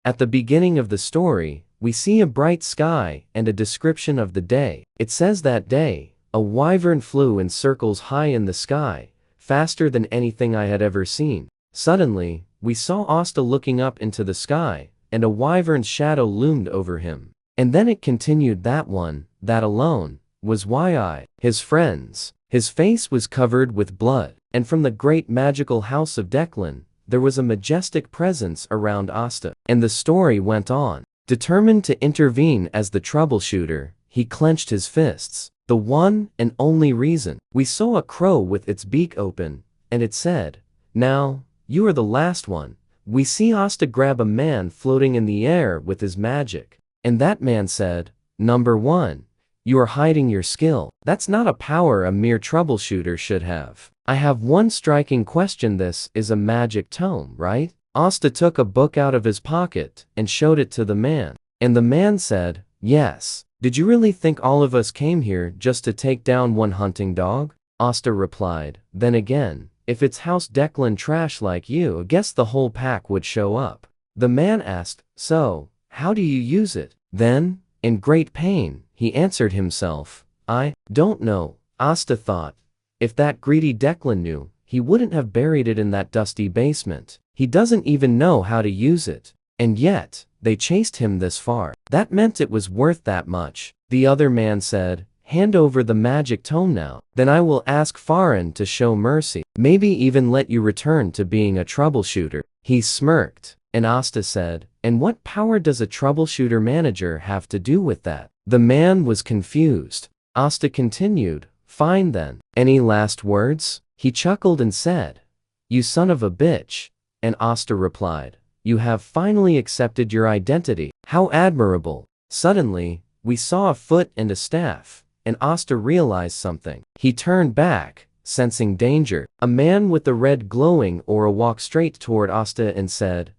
At the beginning of the story, we see a bright sky and a description of the day. It says that day, a wyvern flew in circles high in the sky, faster than anything I had ever seen. Suddenly, we saw Asta looking up into the sky, and a wyvern's shadow loomed over him. And then it continued that alone, was why his friends. His face was covered with blood, and from the great magical house of Declan, there was a majestic presence around Asta. And the story went on. Determined to intervene as the troubleshooter, he clenched his fists. The one and only reason. We saw a crow with its beak open, and it said, "Now, you are the last one." We see Asta grab a man floating in the air with his magic. And that man said, "Number 1. You are hiding your skill. That's not a power a mere troubleshooter should have. I have one striking question. This is a magic tome, right?" Asta took a book out of his pocket and showed it to the man. And the man said, "Yes." "Did you really think all of us came here just to take down one hunting dog?" Asta replied, "Then again, if it's House Declan trash like you, I guess the whole pack would show up." The man asked, "So, how do you use it?" Then, in great pain, he answered himself, "I don't know." Asta thought, if that greedy Declan knew, he wouldn't have buried it in that dusty basement. He doesn't even know how to use it. And yet, they chased him this far. That meant it was worth that much. The other man said, "Hand over the magic tome now. Then I will ask Farin to show mercy. Maybe even let you return to being a troubleshooter." He smirked, and Asta said, "And what power does a troubleshooter manager have to do with that?" The man was confused. Asta continued, "Fine then. Any last words?" He chuckled and said, "You son of a bitch." And Asta replied, "You have finally accepted your identity. How admirable." Suddenly, we saw a foot and a staff, and Asta realized something. He turned back, sensing danger. A man with a red glowing aura walked straight toward Asta and said,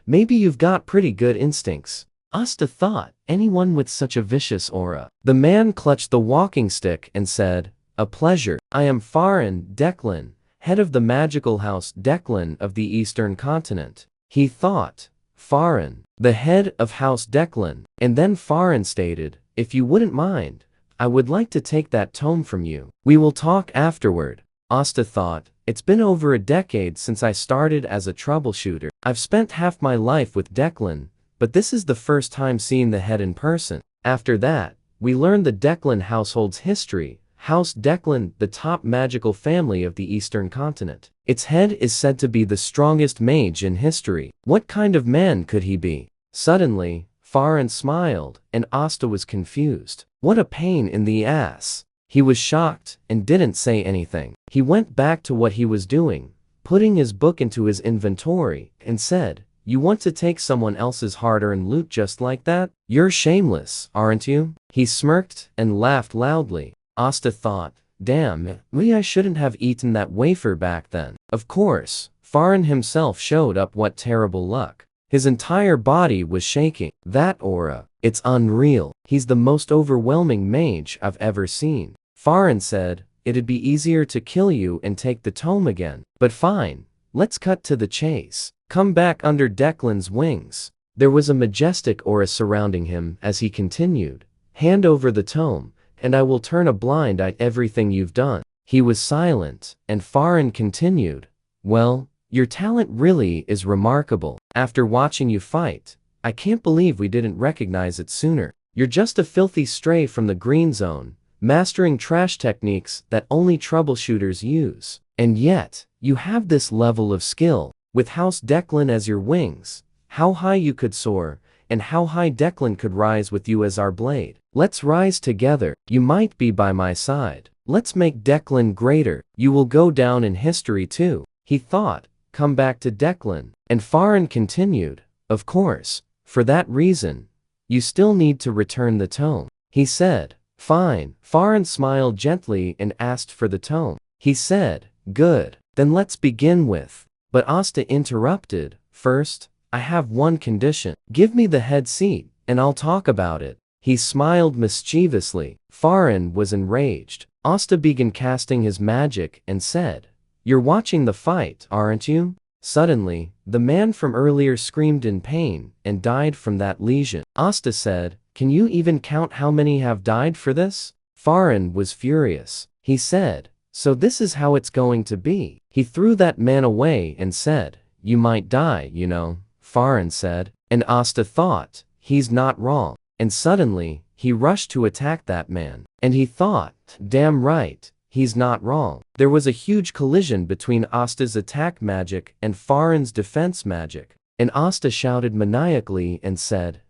"Maybe you've got pretty good instincts." Asta thought, anyone with such a vicious aura. The man clutched the walking stick and said, "A pleasure. I am Farin Declan, head of the magical house Declan of the Eastern Continent." He thought, Farin, the head of House Declan, and then Farin stated, "If you wouldn't mind, I would like to take that tome from you. We will talk afterward." Asta thought, it's been over a decade since I started as a troubleshooter. I've spent half my life with Declan, but this is the first time seeing the head in person. After that, we learned the Declan household's history. House Declan, the top magical family of the Eastern Continent. Its head is said to be the strongest mage in history. What kind of man could he be? Suddenly, Farin smiled, and Asta was confused. What a pain in the ass. He was shocked and didn't say anything. He went back to what he was doing, putting his book into his inventory, and said, "You want to take someone else's hard-earned loot just like that? You're shameless, aren't you?" He smirked and laughed loudly. Asta thought, damn, maybe I shouldn't have eaten that wafer back then. Of course, Farin himself showed up. What terrible luck. His entire body was shaking. That aura, it's unreal. He's the most overwhelming mage I've ever seen. Farin said, "It'd be easier to kill you and take the tome again. But fine, let's cut to the chase. Come back under Declan's wings." There was a majestic aura surrounding him as he continued, "Hand over the tome, and I will turn a blind eye to everything you've done." He was silent, and Farin continued, "Well, your talent really is remarkable. After watching you fight, I can't believe we didn't recognize it sooner. You're just a filthy stray from the green zone, mastering trash techniques that only troubleshooters use. And yet, you have this level of skill. With House Declan as your wings, how high you could soar, and how high Declan could rise with you as our blade. Let's rise together. You might be by my side. Let's make Declan greater. You will go down in history too." He thought, come back to Declan. And Farin continued, "Of course, for that reason, you still need to return the tome." He said, "Fine." Farin smiled gently and asked for the tome. He said, "Good. Then let's begin with." But Asta interrupted, "First, I have one condition. Give me the head seat, and I'll talk about it." He smiled mischievously. Farin was enraged. Asta began casting his magic and said, "You're watching the fight, aren't you?" Suddenly, the man from earlier screamed in pain and died from that lesion. Asta said, "Can you even count how many have died for this?" Farin was furious. He said, "So this is how it's going to be." He threw that man away and said, "You might die, you know," Farin said. And Asta thought, he's not wrong. And suddenly, he rushed to attack that man. And he thought, damn right, he's not wrong. There was a huge collision between Asta's attack magic and Farin's defense magic. And Asta shouted maniacally and said,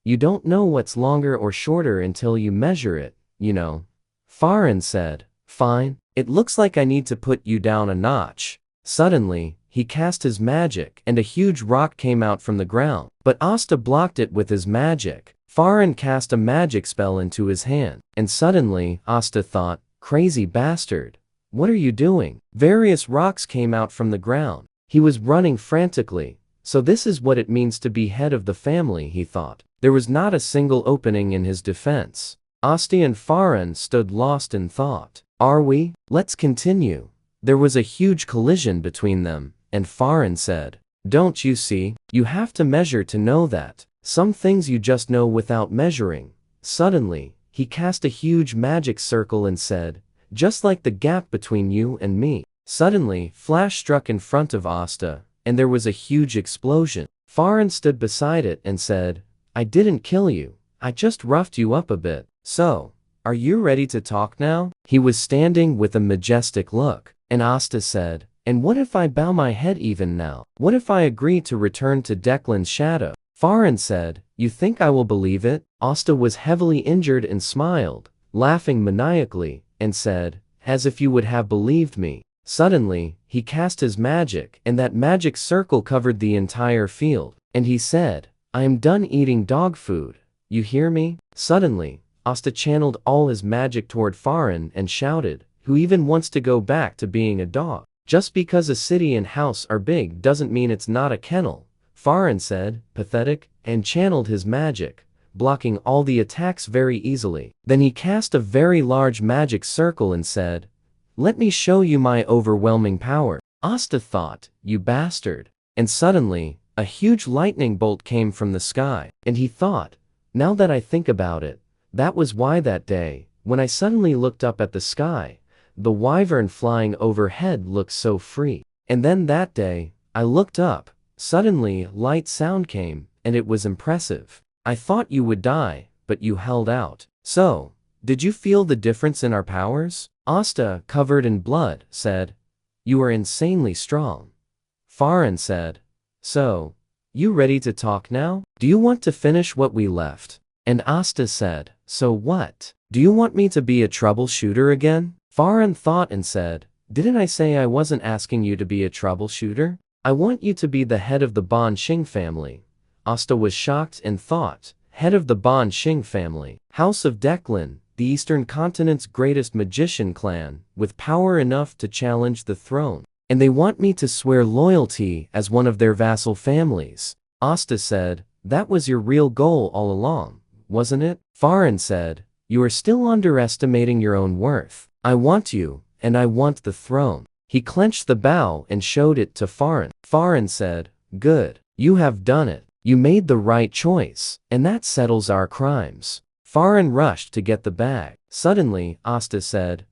"You don't know what's longer or shorter until you measure it, you know." Farin said, "Fine, it looks like I need to put you down a notch." Suddenly, he cast his magic and a huge rock came out from the ground. But Asta blocked it with his magic. Farin cast a magic spell into his hand. And suddenly, Asta thought, "Crazy bastard. What are you doing?" Various rocks came out from the ground. He was running frantically. So this is what it means to be head of the family, he thought. There was not a single opening in his defense. Asta and Farin stood lost in thought. "Are we? Let's continue." There was a huge collision between them, and Farin said, "Don't you see? You have to measure to know that. Some things you just know without measuring." Suddenly, he cast a huge magic circle and said, "Just like the gap between you and me." Suddenly, flash struck in front of Asta, and there was a huge explosion. Farin stood beside it and said, "I didn't kill you, I just roughed you up a bit. So, are you ready to talk now?" He was standing with a majestic look, and Asta said, "And what if I bow my head even now? What if I agree to return to Declan's shadow?" Farin said, "You think I will believe it?" Asta was heavily injured and smiled, laughing maniacally, and said, "As if you would have believed me." Suddenly, he cast his magic, and that magic circle covered the entire field. And he said, "I am done eating dog food. You hear me?" Suddenly, Asta channeled all his magic toward Farin and shouted, "Who even wants to go back to being a dog? Just because a city and house are big doesn't mean it's not a kennel." Farin said, pathetic, and channeled his magic, blocking all the attacks very easily. Then he cast a very large magic circle and said, "Let me show you my overwhelming power." Asta thought, "You bastard." And suddenly, a huge lightning bolt came from the sky. And he thought, now that I think about it, that was why that day, when I suddenly looked up at the sky, the wyvern flying overhead looked so free. And then that day, I looked up, suddenly light sound came, and it was impressive. I thought you would die, but you held out. So, did you feel the difference in our powers? Asta, covered in blood, said, "You are insanely strong." Farin said, "So, you ready to talk now? Do you want to finish what we left?" And Asta said, "So what? Do you want me to be a troubleshooter again?" Farin thought and said, "Didn't I say I wasn't asking you to be a troubleshooter? I want you to be the head of the Ban Xing family." Asta was shocked and thought, head of the Ban Xing family, House of Declan, the Eastern Continent's greatest magician clan, with power enough to challenge the throne. And they want me to swear loyalty as one of their vassal families. Asta said, "That was your real goal all along, wasn't it?" Farin said, "You are still underestimating your own worth. I want you, and I want the throne." He clenched the bow and showed it to Farin. Farin said, "Good. You have done it. You made the right choice, and that settles our crimes." Farin rushed to get the bag. Suddenly, Asta said,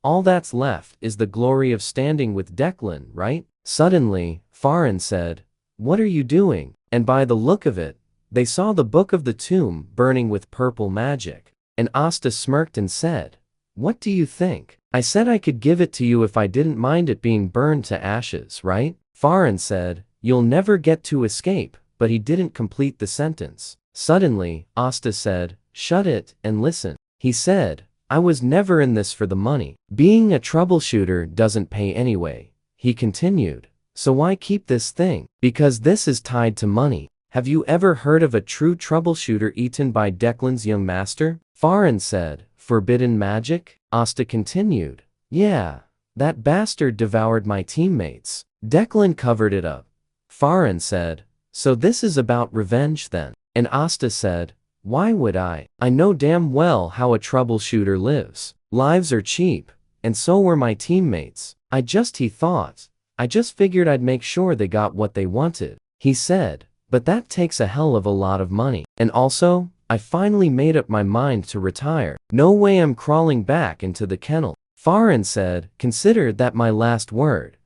"All that's left is the glory of standing with Declan, right?" Suddenly, Farin said, "What are you doing?" And by the look of it, they saw the book of the tomb burning with purple magic. And Asta smirked and said, "What do you think? I said I could give it to you if I didn't mind it being burned to ashes, right?" Farin said, "You'll never get to escape," but he didn't complete the sentence. Suddenly, Asta said, "Shut it and listen." He said, "I was never in this for the money. Being a troubleshooter doesn't pay anyway." He continued, "So why keep this thing? Because this is tied to money. Have you ever heard of a true troubleshooter eaten by Declan's young master?" Farin said, "Forbidden magic?" Asta continued, "Yeah, that bastard devoured my teammates. Declan covered it up." Farin said, "So this is about revenge then?" And Asta said, "Why would I? I know damn well how a troubleshooter lives. Lives are cheap, and so were my teammates. He thought, I just figured I'd make sure they got what they wanted. He said, but that takes a hell of a lot of money. And also, I finally made up my mind to retire. No way I'm crawling back into the kennel. Farhan said, consider that my last word.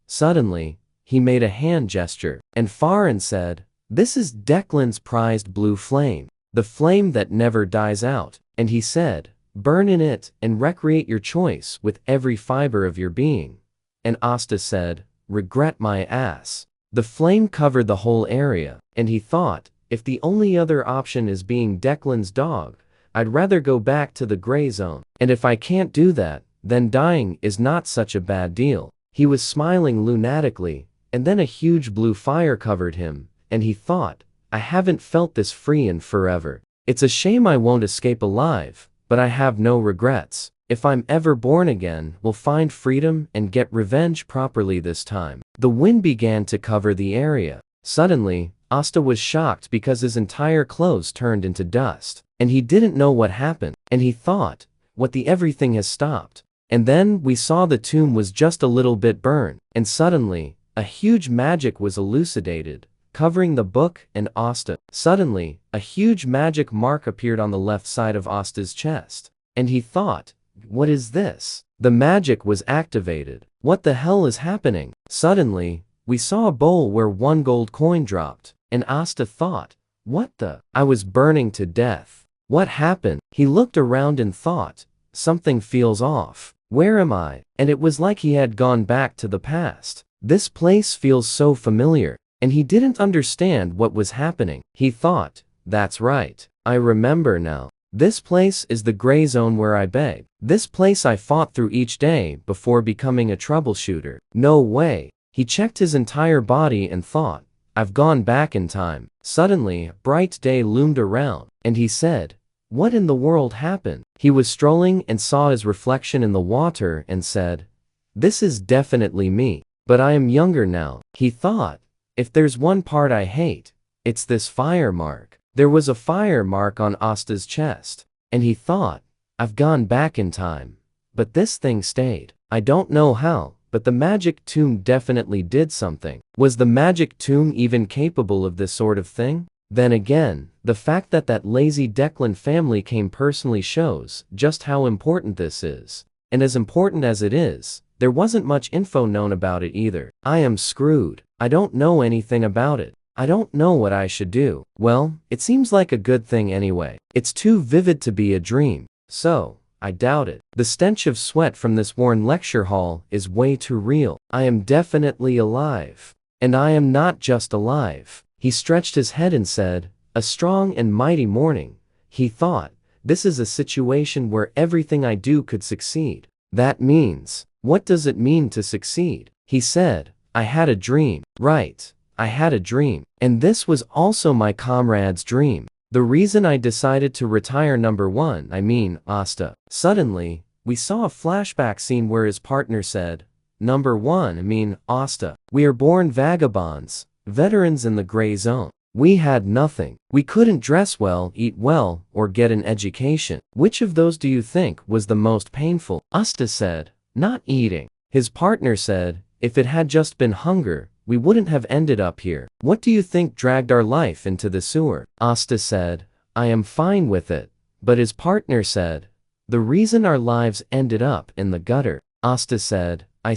Suddenly, he made a hand gesture, and Farhan said, this is Declan's prized blue flame, the flame that never dies out. And he said, burn in it and recreate your choice with every fiber of your being. And Asta said, regret my ass. The flame covered the whole area, and he thought, if the only other option is being Declan's dog, I'd rather go back to the gray zone. And if I can't do that, then dying is not such a bad deal. He was smiling lunatically, and then a huge blue fire covered him, and he thought, I haven't felt this free in forever. It's a shame I won't escape alive, but I have no regrets. If I'm ever born again, we'll find freedom and get revenge properly this time. The wind began to cover the area. Suddenly, Asta was shocked because his entire clothes turned into dust, and he didn't know what happened, and he thought, what the everything has stopped. And then we saw the tomb was just a little bit burned, and suddenly, a huge magic was elucidated, covering the book and Asta. Suddenly, a huge magic mark appeared on the left side of Asta's chest, and he thought, what is this? The magic was activated. What the hell is happening? Suddenly, we saw a bowl where 1 gold coin dropped, and Asta thought, what the? I was burning to death. What happened? He looked around and thought, something feels off. Where am I? And it was like he had gone back to the past. This place feels so familiar, and he didn't understand what was happening. He thought, that's right. I remember now. This place is the gray zone where I beg. This place I fought through each day before becoming a troubleshooter. No way. He checked his entire body and thought, I've gone back in time. Suddenly, a bright day loomed around, and he said, what in the world happened? He was strolling and saw his reflection in the water and said, this is definitely me, but I am younger now. He thought, if there's one part I hate, it's this fire mark. There was a fire mark on Asta's chest, and he thought, I've gone back in time, but this thing stayed. I don't know how, but the magic tomb definitely did something. Was the magic tomb even capable of this sort of thing? Then again, the fact that that lazy Declan family came personally shows just how important this is. And as important as it is, there wasn't much info known about it either. I am screwed. I don't know anything about it. I don't know what I should do. Well, it seems like a good thing anyway. It's too vivid to be a dream. So, I doubt it. The stench of sweat from this worn lecture hall is way too real. I am definitely alive. And I am not just alive. He stretched his head and said, a strong and mighty morning. He thought, this is a situation where everything I do could succeed. That means, what does it mean to succeed? He said, I had a dream. Right. I had a dream. And this was also my comrade's dream. The reason I decided to retire number 1, I mean, Asta. Suddenly, we saw a flashback scene where his partner said, number 1, I mean, Asta. We are born vagabonds, veterans in the gray zone. We had nothing. We couldn't dress well, eat well, or get an education. Which of those do you think was the most painful? Asta said, not eating. His partner said, if it had just been hunger, we wouldn't have ended up here. What do you think dragged our life into the sewer? Asta said, I am fine with it. But his partner said, the reason our lives ended up in the gutter. Asta said, I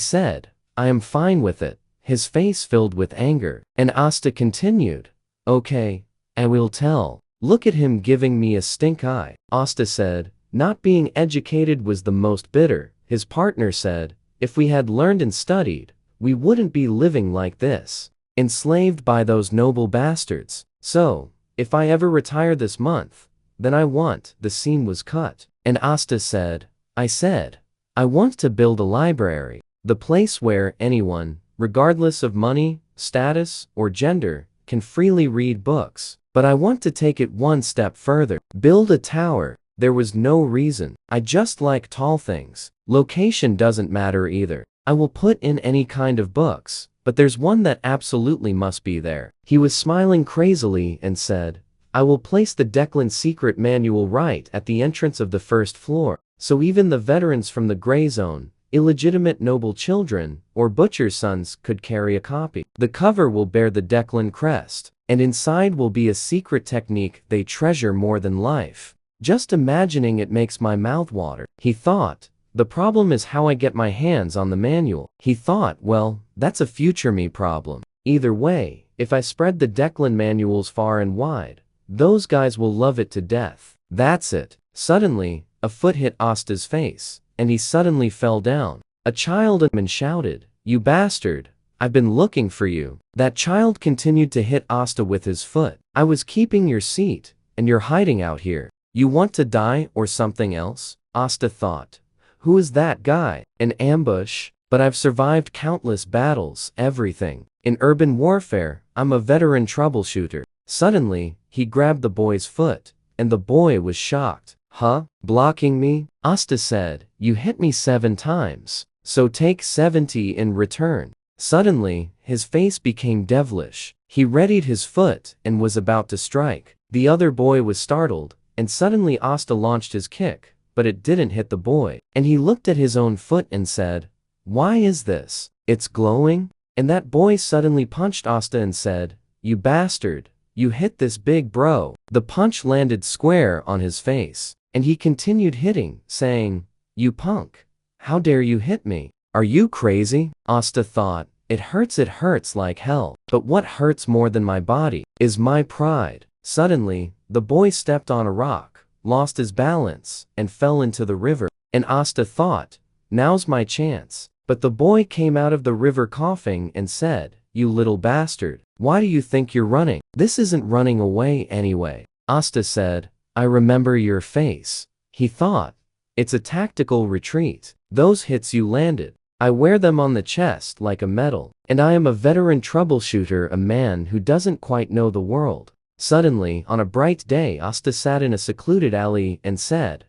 am fine with it. His face filled with anger. And Asta continued, okay, I will tell. Look at him giving me a stink eye. Asta said, not being educated was the most bitter. His partner said, if we had learned and studied, we wouldn't be living like this, enslaved by those noble bastards. So, if I ever retire this month, then I want. The scene was cut. And Asta said, I want to build a library, the place where anyone, regardless of money, status, or gender, can freely read books. But I want to take it one step further. Build a tower. There was no reason. I just like tall things. Location doesn't matter either. I will put in any kind of books, but there's one that absolutely must be there. He was smiling crazily and said, I will place the Declan secret manual right at the entrance of the first floor, so even the veterans from the gray zone illegitimate noble children or butcher's sons could carry a copy. The cover will bear the Declan crest, and inside will be a secret technique they treasure more than life. Just imagining it makes my mouth water, he thought. The problem is how I get my hands on the manual. He thought, well, that's a future me problem. Either way, if I spread the Declan manuals far and wide, those guys will love it to death. That's it. Suddenly, a foot hit Asta's face, and he suddenly fell down. A child shouted, "You bastard! I've been looking for you." That child continued to hit Asta with his foot. "I was keeping your seat, and you're hiding out here. You want to die or something else?" Asta thought. Who is that guy? An ambush? But I've survived countless battles, everything. In urban warfare, I'm a veteran troubleshooter. Suddenly, he grabbed the boy's foot, and the boy was shocked. Huh? Blocking me? Asta said, "You hit me 7 times, so take 70 in return." Suddenly, his face became devilish. He readied his foot and was about to strike. The other boy was startled, and suddenly Asta launched his kick, but it didn't hit the boy. And he looked at his own foot and said, "Why is this? It's glowing?" And that boy suddenly punched Asta and said, "You bastard, you hit this big bro." The punch landed square on his face, and he continued hitting, saying, "You punk. How dare you hit me? Are you crazy?" Asta thought, it hurts like hell. But what hurts more than my body is my pride. Suddenly, the boy stepped on a rock, lost his balance, and fell into the river. And Asta thought, now's my chance. But the boy came out of the river coughing and said, "You little bastard, why do you think you're running? This isn't running away anyway." Asta said, "I remember your face." He thought, it's a tactical retreat. Those hits you landed, I wear them on the chest like a medal. And I am a veteran troubleshooter, a man who doesn't quite know the world. Suddenly, on a bright day, Asta sat in a secluded alley and said,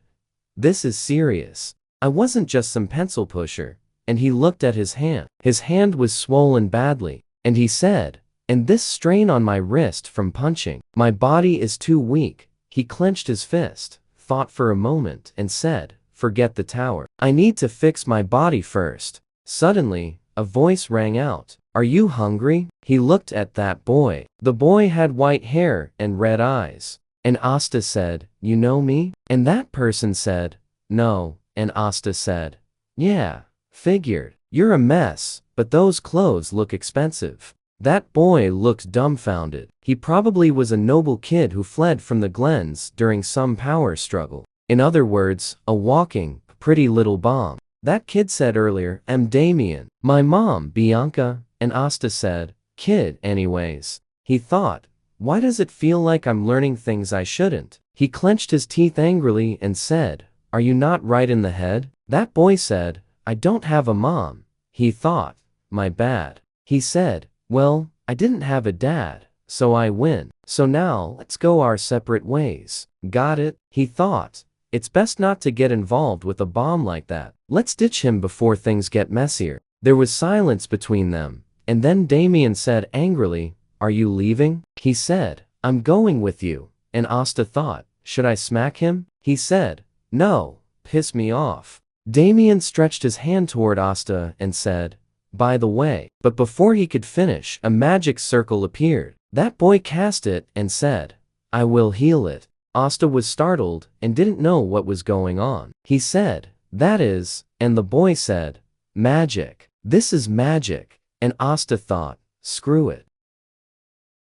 "This is serious. I wasn't just some pencil pusher." And he looked at his hand. His hand was swollen badly. And he said, "And this strain on my wrist from punching. My body is too weak." He clenched his fist, thought for a moment, and said, "Forget the tower. I need to fix my body first." Suddenly, a voice rang out, "Are you hungry?" He looked at that boy. The boy had white hair and red eyes. And Asta said, "You know me?" And that person said, "No." And Asta said, "Yeah, figured. You're a mess, but those clothes look expensive." That boy looked dumbfounded. He probably was a noble kid who fled from the glens during some power struggle. In other words, a walking, pretty little bomb. That kid said earlier, "I'm Damien. My mom, Bianca." And Asta said, "Kid, anyways." He thought, why does it feel like I'm learning things I shouldn't? He clenched his teeth angrily and said, "Are you not right in the head?" That boy said, "I don't have a mom." He thought, my bad. He said, "Well, I didn't have a dad, so I win. So now let's go our separate ways." Got it? He thought, it's best not to get involved with a bomb like that. Let's ditch him before things get messier. There was silence between them, and then Damien said angrily, "Are you leaving?" He said, "I'm going with you." And Asta thought, should I smack him? He said, "No, piss me off." Damien stretched his hand toward Asta and said, "By the way." But before he could finish, a magic circle appeared. That boy cast it and said, "I will heal it." Asta was startled and didn't know what was going on. He said, "That is," and the boy said, "Magic. This is magic." And Asta thought, screw it.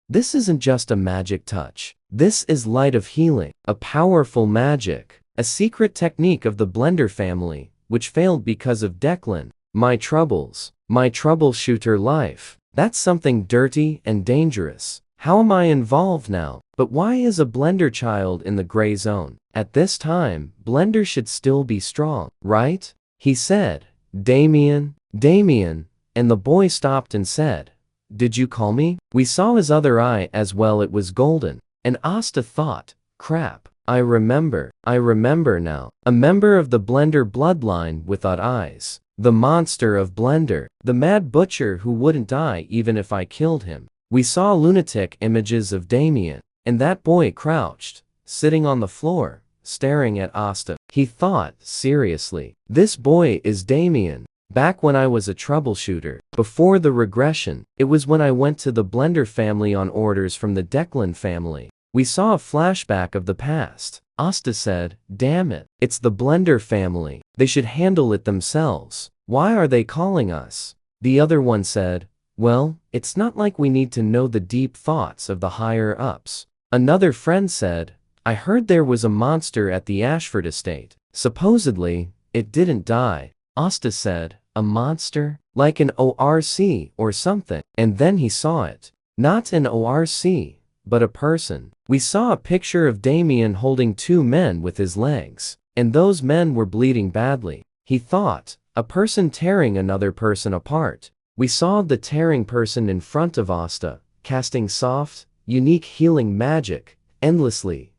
This isn't just a magic touch. This is light of healing, a powerful magic, a secret technique of the Blender family, which failed because of Declan. My troubles, my troubleshooter life. That's something dirty and dangerous. How am I involved now? But why is a Blender child in the gray zone? At this time, Blender should still be strong, right? He said, "Damien, Damien," and the boy stopped and said, "Did you call me?" We saw his other eye as well, it was golden. And Asta thought, crap, I remember now. A member of the Blender bloodline with odd eyes. The monster of Blender. The mad butcher who wouldn't die even if I killed him. We saw lunatic images of Damien. And that boy crouched, sitting on the floor, staring at Asta. He thought, seriously, this boy is Damien. Back when I was a troubleshooter. Before the regression, it was when I went to the Blender family on orders from the Declan family. We saw a flashback of the past. Asta said, "Damn it. It's the Blender family. They should handle it themselves. Why are they calling us?" The other one said, "Well, it's not like we need to know the deep thoughts of the higher-ups." Another friend said, "I heard there was a monster at the Ashford estate. Supposedly, it didn't die." Asta said, "A monster? Like an ORC or something?" And then he saw it. Not an ORC, but a person. We saw a picture of Damien holding two men with his legs, and those men were bleeding badly. He thought, a person tearing another person apart. We saw the tearing person in front of Asta, casting soft, unique healing magic, endlessly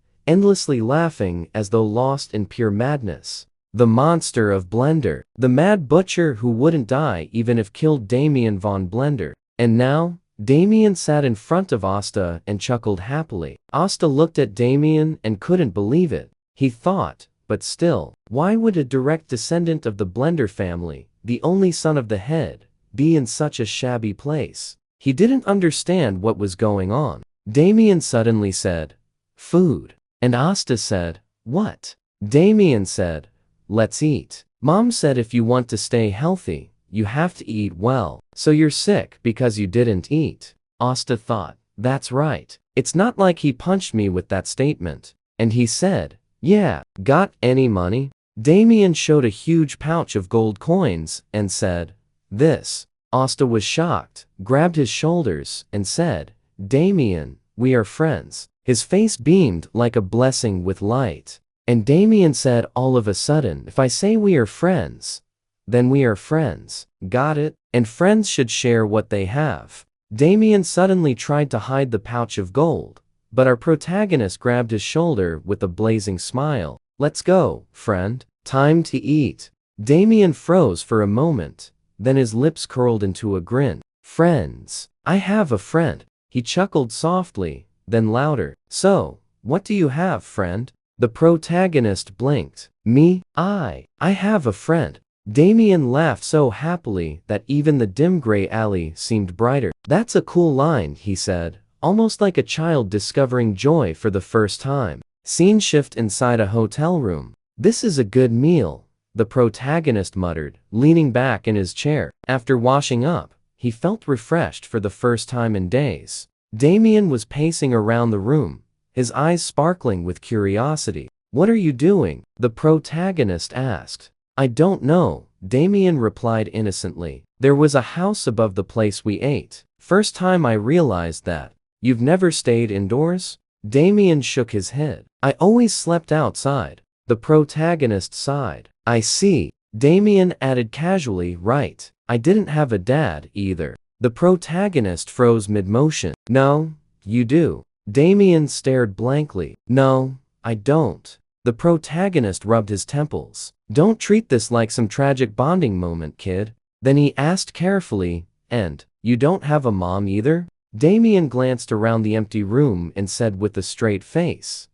laughing as though lost in pure madness. The monster of Blender. The mad butcher who wouldn't die even if killed Damien von Blender. And now, Damien sat in front of Asta and chuckled happily. Asta looked at Damien and couldn't believe it. He thought, but still, why would a direct descendant of the Blender family, the only son of the head, be in such a shabby place? He didn't understand what was going on. Damien suddenly said, "Food." And Asta said, "What?" Damien said, "Let's eat. Mom said if you want to stay healthy, you have to eat well. So you're sick because you didn't eat." Asta thought, that's right. It's not like he punched me with that statement. And he said, "Yeah, got any money?" Damien showed a huge pouch of gold coins and said, "This." Asta was shocked, grabbed his shoulders, and said, "Damien, we are friends." His face beamed like a blessing with light. And Damien said all of a sudden, "If I say we are friends, then we are friends. Got it? And friends should share what they have." Damien suddenly tried to hide the pouch of gold, but our protagonist grabbed his shoulder with a blazing smile. "Let's go, friend. Time to eat." Damien froze for a moment, then his lips curled into a grin. "Friends. I have a friend." He chuckled softly, then louder. "So, what do you have, friend?" The protagonist blinked. "Me? I have a friend." Damien laughed so happily that even the dim gray alley seemed brighter. "That's a cool line," he said, almost like a child discovering joy for the first time. Scene shift inside a hotel room. "This is a good meal," the protagonist muttered, leaning back in his chair. After washing up, he felt refreshed for the first time in days. Damien was pacing around the room, his eyes sparkling with curiosity. "What are you doing?" the protagonist asked. "I don't know," Damien replied innocently. "There was a house above the place we ate. First time I realized that." "You've never stayed indoors?" Damien shook his head. "I always slept outside." The protagonist sighed. "I see." Damien added casually, "Right. I didn't have a dad either." The protagonist froze mid-motion. "No, you do." Damien stared blankly. "No, I don't." The protagonist rubbed his temples. "Don't treat this like some tragic bonding moment, kid." Then he asked carefully, "And you don't have a mom either?" Damien glanced around the empty room and said with a straight face,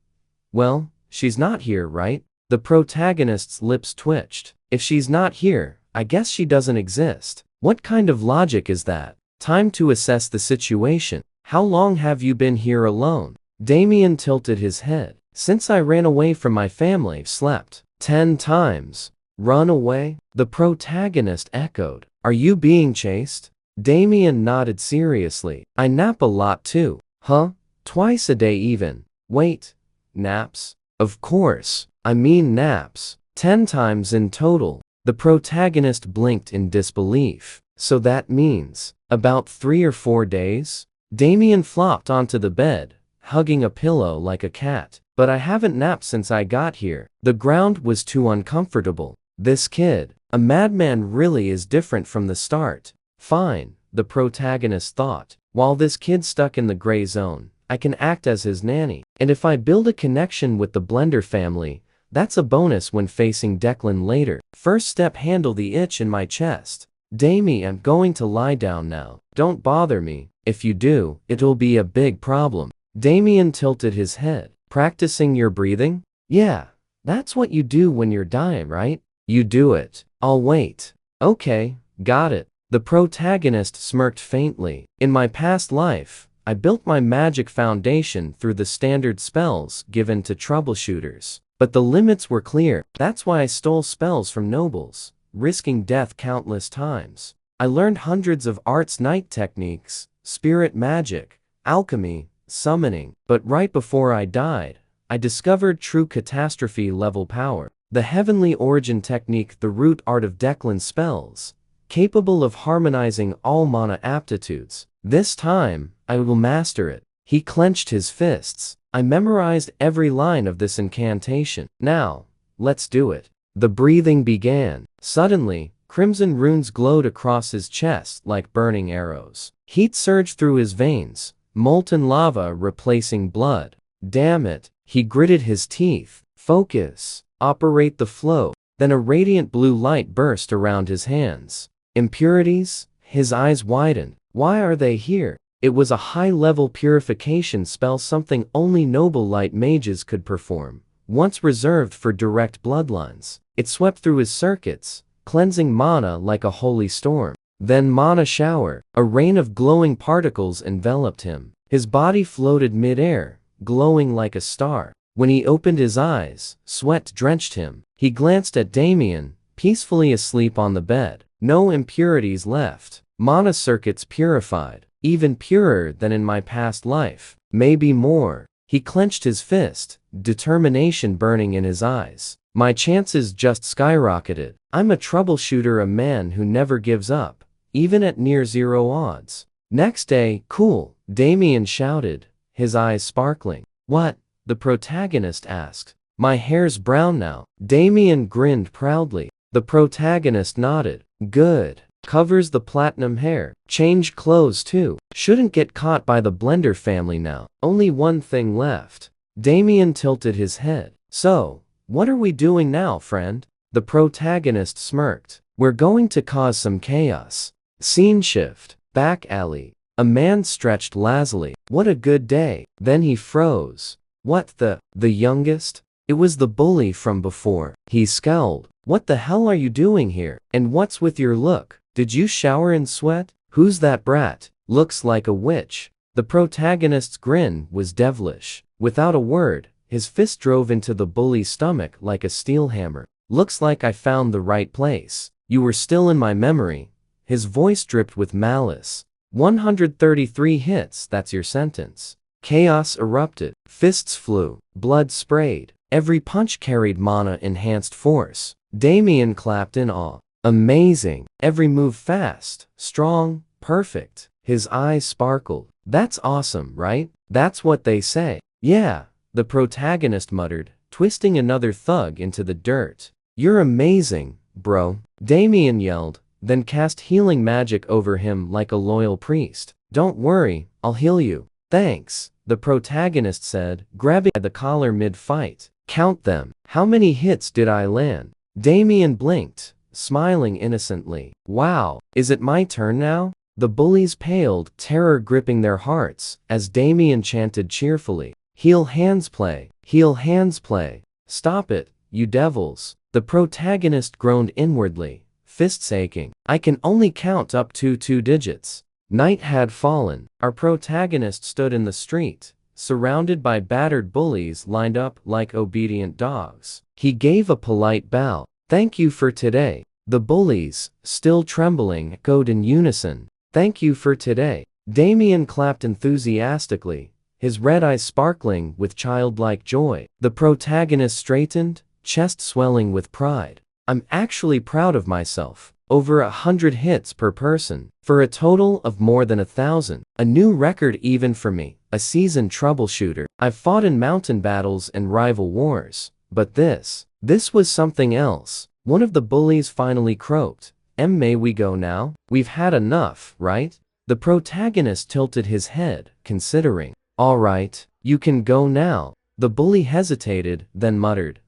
"Well, she's not here, right?" The protagonist's lips twitched. "If she's not here, I guess she doesn't exist." What kind of logic is that? Time to assess the situation. "How long have you been here alone?" Damien tilted his head. "Since I ran away from my family, slept 10 times. "Run away?" the protagonist echoed. "Are you being chased?" Damien nodded seriously. "I nap a lot too." "Huh? Twice a day even." "Wait, naps?" "Of course, I mean naps. 10 times in total." The protagonist blinked in disbelief. "So that means about 3 or 4 days?" Damien flopped onto the bed, hugging a pillow like a cat. "But I haven't napped since I got here." The ground was too uncomfortable. This kid, a madman, really is different from the start. Fine, the protagonist thought. While this kid's stuck in the gray zone, I can act as his nanny. And if I build a connection with the Blender family, that's a bonus when facing Declan later. First step, handle the itch in my chest. Damien, I'm going to lie down now. Don't bother me. If you do, it'll be a big problem. Damien tilted his head. Practicing your breathing? Yeah, that's what you do when you're dying, right? You do it. I'll wait. Okay, got it. The protagonist smirked faintly. In my past life, I built my magic foundation through the standard spells given to troubleshooters. But the limits were clear. That's why I stole spells from nobles, risking death countless times. I learned hundreds of arts night techniques, spirit magic, alchemy, summoning. But right before I died, I discovered true catastrophe level power. The heavenly origin technique, the root art of Declan spells, capable of harmonizing all mana aptitudes. This time, I will master it. He clenched his fists. I memorized every line of this incantation. Now, let's do it. The breathing began. Suddenly, crimson runes glowed across his chest like burning arrows. Heat surged through his veins, molten lava replacing blood. Damn it, he gritted his teeth. Focus. Operate the flow. Then a radiant blue light burst around his hands. Impurities? His eyes widened. Why are they here? It was a high-level purification spell, something only noble light mages could perform, once reserved for direct bloodlines. It swept through his circuits, cleansing mana like a holy storm. Then mana shower. A rain of glowing particles enveloped him. His body floated mid-air, glowing like a star. When he opened his eyes, sweat drenched him. He glanced at Damien, peacefully asleep on the bed. No impurities left. Mana circuits purified. Even purer than in my past life. Maybe more. He clenched his fist, determination burning in his eyes. My chances just skyrocketed. I'm a troubleshooter, a man who never gives up, even at near zero odds. Next day, cool, Damien shouted, his eyes sparkling. What? The protagonist asked. My hair's brown now. Damien grinned proudly. The protagonist nodded. Good. Covers the platinum hair. Change clothes too. Shouldn't get caught by the Blender family now. Only one thing left. Damien tilted his head. So, what are we doing now, friend? The protagonist smirked. We're going to cause some chaos. Scene shift. Back alley. A man stretched lazily. What a good day. Then he froze. What the youngest? It was the bully from before. He scowled. What the hell are you doing here? And what's with your look? Did you shower in sweat? Who's that brat? Looks like a witch. The protagonist's grin was devilish. Without a word, his fist drove into the bully's stomach like a steel hammer. Looks like I found the right place. You were still in my memory. His voice dripped with malice. 133 hits, that's your sentence. Chaos erupted. Fists flew. Blood sprayed. Every punch carried mana-enhanced force. Damien clapped in awe. Amazing. Every move fast, strong, perfect. His eyes sparkled. That's awesome, right? That's what they say. Yeah, the protagonist muttered, twisting another thug into the dirt. You're amazing, bro. Damien yelled, then cast healing magic over him like a loyal priest. Don't worry, I'll heal you. Thanks, the protagonist said, grabbing the collar mid-fight. Count them. How many hits did I land? Damien blinked, smiling innocently. Wow, is it my turn now? The bullies paled, terror gripping their hearts, as Damien chanted cheerfully. Heal hands play. Heal hands play. Stop it, you devils. The protagonist groaned inwardly, fists aching. I can only count up to 2 digits. Night had fallen. Our protagonist stood in the street, surrounded by battered bullies lined up like obedient dogs. He gave a polite bow. Thank you for today. The bullies, still trembling, echoed in unison. Thank you for today. Damien clapped enthusiastically, his red eyes sparkling with childlike joy. The protagonist straightened, chest swelling with pride. I'm actually proud of myself. Over 100 hits per person, for a total of more than 1,000. A new record even for me, a seasoned troubleshooter. I've fought in mountain battles and rival wars, but this was something else. One of the bullies finally croaked. May we go now? We've had enough, right? The protagonist tilted his head, considering. All right, you can go now. The bully hesitated, then muttered,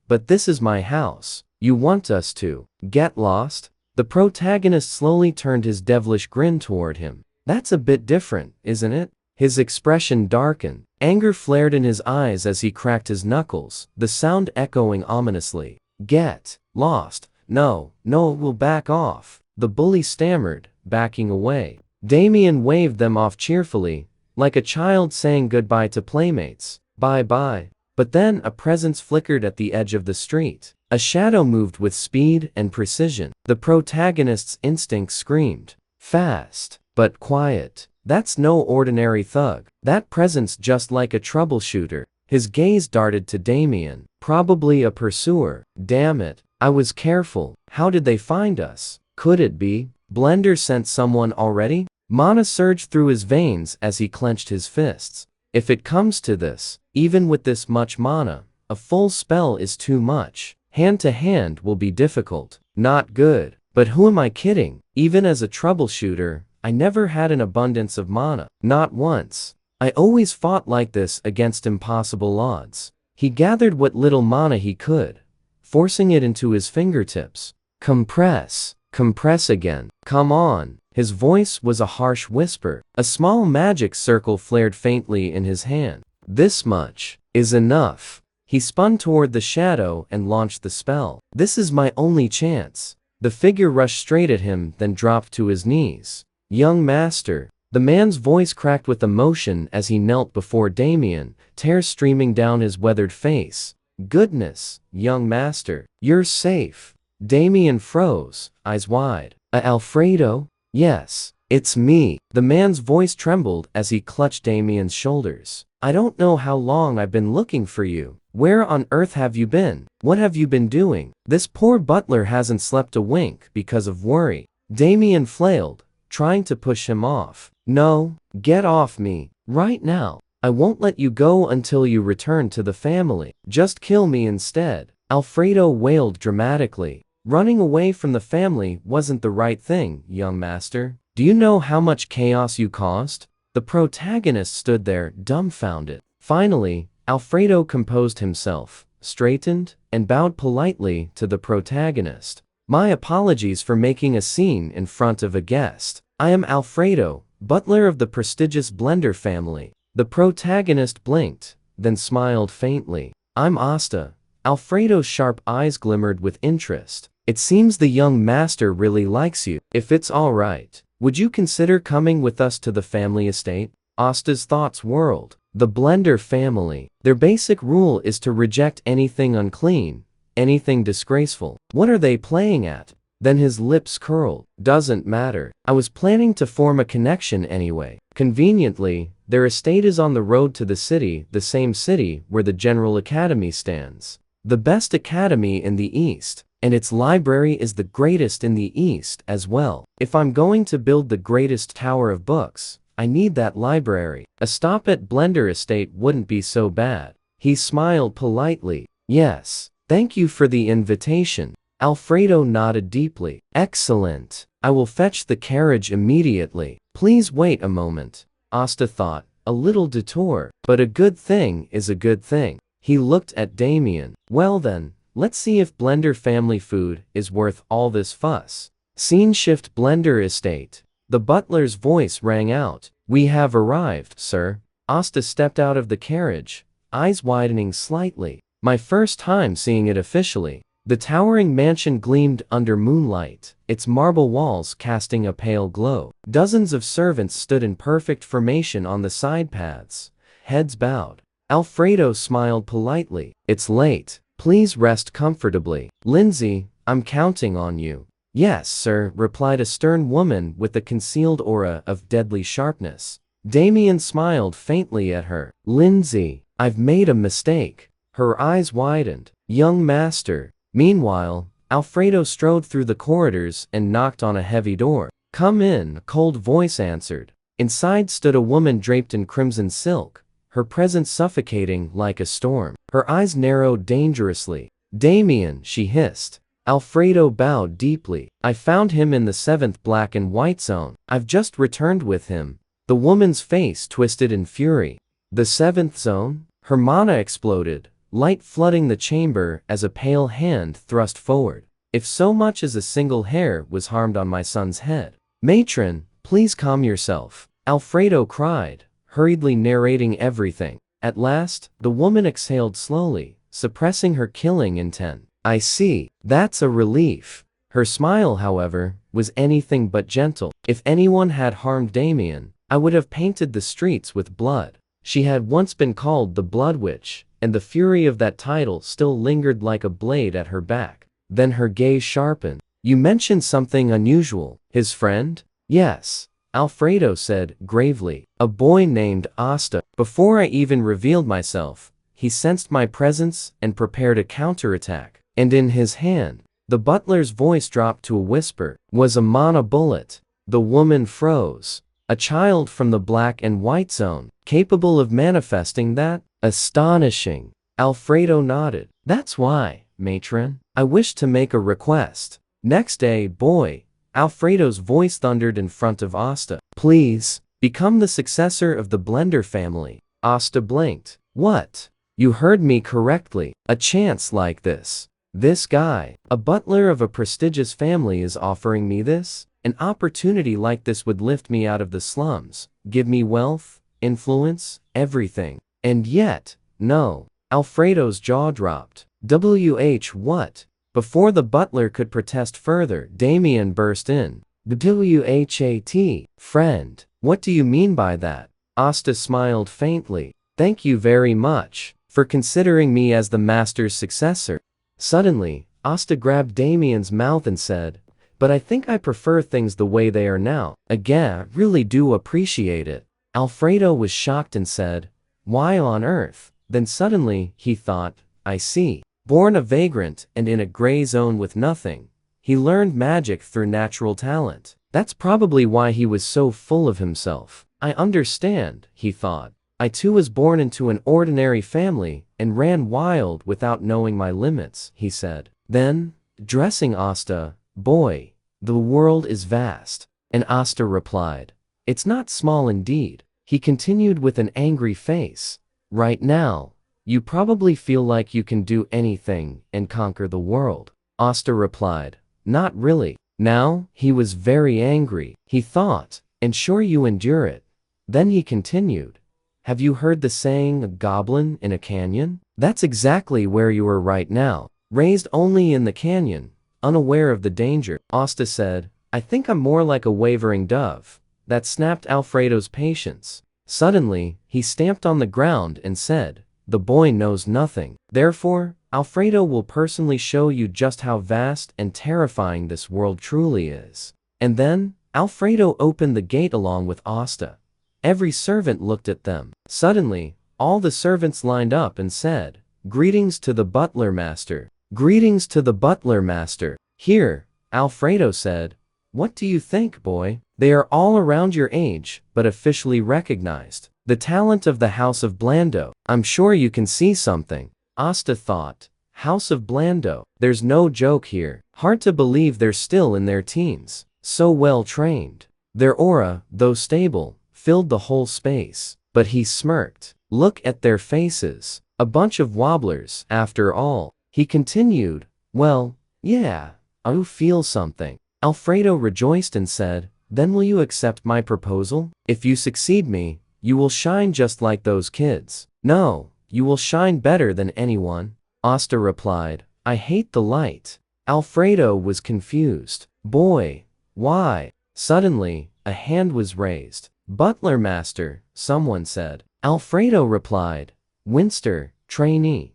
but this is my house. You want us to get lost? The protagonist slowly turned his devilish grin toward him. That's a bit different, isn't it? His expression darkened. Anger flared in his eyes as he cracked his knuckles, the sound echoing ominously. Get lost. No, we'll back off, the bully stammered, backing away. Damien waved them off cheerfully, like a child saying goodbye to playmates. Bye-bye. But then a presence flickered at the edge of the street. A shadow moved with speed and precision. The protagonist's instinct screamed. Fast, but quiet. That's no ordinary thug. That presence just like a troubleshooter. His gaze darted to Damien. Probably a pursuer. Damn it. I was careful. How did they find us? Could it be Blender sent someone already? Mana surged through his veins as he clenched his fists. If it comes to this, even with this much mana, a full spell is too much. Hand to hand will be difficult. Not good. But who am I kidding? Even as a troubleshooter, I never had an abundance of mana. Not once. I always fought like this against impossible odds. He gathered what little mana he could, forcing it into his fingertips. Compress. Compress again. Come on. His voice was a harsh whisper. A small magic circle flared faintly in his hand. This much is enough. He spun toward the shadow and launched the spell. This is my only chance. The figure rushed straight at him, then dropped to his knees. Young master. The man's voice cracked with emotion as he knelt before Damien, tears streaming down his weathered face. Goodness, young master. You're safe. Damien froze, eyes wide. Alfredo? Yes, it's me. The man's voice trembled as he clutched Damien's shoulders. I don't know how long I've been looking for you. Where on earth have you been? What have you been doing? This poor butler hasn't slept a wink because of worry. Damien flailed, trying to push him off. No, get off me. Right now. I won't let you go until you return to the family. Just kill me instead. Alfredo wailed dramatically. Running away from the family wasn't the right thing, young master. Do you know how much chaos you caused? The protagonist stood there, dumbfounded. Finally, Alfredo composed himself, straightened, and bowed politely to the protagonist. My apologies for making a scene in front of a guest. I am Alfredo, butler of the prestigious Blender family. The protagonist blinked, then smiled faintly. I'm Asta. Alfredo's sharp eyes glimmered with interest. It seems the young master really likes you. If it's all right, would you consider coming with us to the family estate? Asta's thoughts whirled. The Blender family. Their basic rule is to reject anything unclean, anything disgraceful. What are they playing at? Then his lips curled. Doesn't matter. I was planning to form a connection anyway. Conveniently, their estate is on the road to the same city where the General Academy stands. The best academy in the East, and its library is the greatest in the East as well. If I'm going to build the greatest tower of books, I need that library. A stop at Blender Estate wouldn't be so bad. He smiled politely. Yes, thank you for the invitation. Alfredo nodded deeply. Excellent. I will fetch the carriage immediately. Please wait a moment. Asta thought, a little detour, but a good thing is a good thing. He looked at Damien. Well then, let's see if Blender family food is worth all this fuss. Scene shift. Blender Estate. The butler's voice rang out. We have arrived, sir. Asta stepped out of the carriage, eyes widening slightly. My first time seeing it officially. The towering mansion gleamed under moonlight, its marble walls casting a pale glow. Dozens of servants stood in perfect formation on the side paths, heads bowed. Alfredo smiled politely. It's late. Please rest comfortably. Lindsay, I'm counting on you. Yes, sir, replied a stern woman with a concealed aura of deadly sharpness. Damien smiled faintly at her. Lindsay, I've made a mistake. Her eyes widened. Young master. Meanwhile, Alfredo strode through the corridors and knocked on a heavy door. Come in, a cold voice answered. Inside stood a woman draped in crimson silk, her presence suffocating like a storm. Her eyes narrowed dangerously. Damien, she hissed. Alfredo bowed deeply. I found him in the 7th black and white zone. I've just returned with him. The woman's face twisted in fury. The 7th zone? Her mana exploded, light flooding the chamber as a pale hand thrust forward. If so much as a single hair was harmed on my son's head. Matron, please calm yourself. Alfredo cried, hurriedly narrating everything. At last, the woman exhaled slowly, suppressing her killing intent. I see. That's a relief. Her smile, however, was anything but gentle. If anyone had harmed Damien, I would have painted the streets with blood. She had once been called the Blood Witch, and the fury of that title still lingered like a blade at her back. Then her gaze sharpened. You mentioned something unusual. His friend? Yes, Alfredo said gravely. A boy named Asta. Before I even revealed myself, he sensed my presence and prepared a counterattack. And in his hand, the butler's voice dropped to a whisper, was a mana bullet. The woman froze. A child from the black and white zone, capable of manifesting that? Astonishing. Alfredo nodded. That's why, matron, I wish to make a request. Next day, boy, Alfredo's voice thundered in front of Asta. Please, become the successor of the Blender family. Asta blinked. What? You heard me correctly. A chance like this. This guy, a butler of a prestigious family, is offering me this? An opportunity like this would lift me out of the slums, give me wealth, influence, everything. And yet, no. Alfredo's jaw dropped. What? Before the butler could protest further, Damien burst in. What? Friend, what do you mean by that? Asta smiled faintly. Thank you very much for considering me as the master's successor. Suddenly, Asta grabbed Damien's mouth and said, but I think I prefer things the way they are now. Again, really do appreciate it. Alfredo was shocked and said, why on earth? Then suddenly, he thought, I see. Born a vagrant and in a gray zone with nothing, he learned magic through natural talent. That's probably why he was so full of himself. I understand, he thought. I too was born into an ordinary family and ran wild without knowing my limits, he said. Then, addressing Asta, boy, the world is vast. And Asta replied, it's not small indeed. He continued with an angry face. Right now, you probably feel like you can do anything and conquer the world. Asta replied, not really. Now, he was very angry. He thought, and sure you endure it. Then he continued, have you heard the saying, a goblin in a canyon? That's exactly where you are right now, raised only in the canyon, unaware of the danger. Asta said, I think I'm more like a wavering dove. That snapped Alfredo's patience. Suddenly, he stamped on the ground and said, the boy knows nothing. Therefore, Alfredo will personally show you just how vast and terrifying this world truly is. And then, Alfredo opened the gate along with Asta. Every servant looked at them. Suddenly, all the servants lined up and said, greetings to the butler master. Greetings to the butler master. Here, Alfredo said, what do you think, boy? They are all around your age, but officially recognized. The talent of the House of Blando. I'm sure you can see something. Asta thought, House of Blando. There's no joke here. Hard to believe they're still in their teens. So well trained. Their aura, though stable, filled the whole space. But he smirked. Look at their faces. A bunch of wobblers, after all. He continued, well, yeah, I feel something. Alfredo rejoiced and said, then will you accept my proposal? If you succeed me, you will shine just like those kids. No, you will shine better than anyone. Asta replied, I hate the light. Alfredo was confused. Boy, why? Suddenly, a hand was raised. Butler master, someone said. Alfredo replied, Winster, trainee.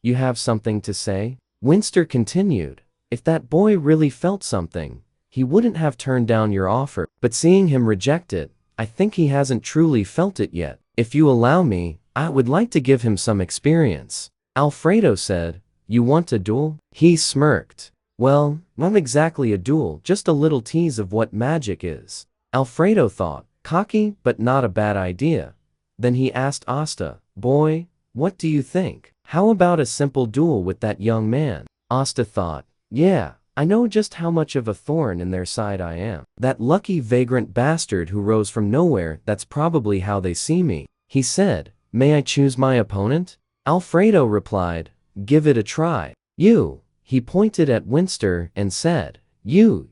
You have something to say? Winster continued, if that boy really felt something, he wouldn't have turned down your offer. But seeing him reject it, I think he hasn't truly felt it yet. If you allow me, I would like to give him some experience. Alfredo said, you want a duel? He smirked. Well, not exactly a duel, just a little tease of what magic is. Alfredo thought, cocky, but not a bad idea. Then he asked Asta, boy, what do you think? How about a simple duel with that young man? Asta thought, yeah, I know just how much of a thorn in their side I am. That lucky vagrant bastard who rose from nowhere, that's probably how they see me. He said, may I choose my opponent? Alfredo replied, give it a try. You. He pointed at Winster and said, you.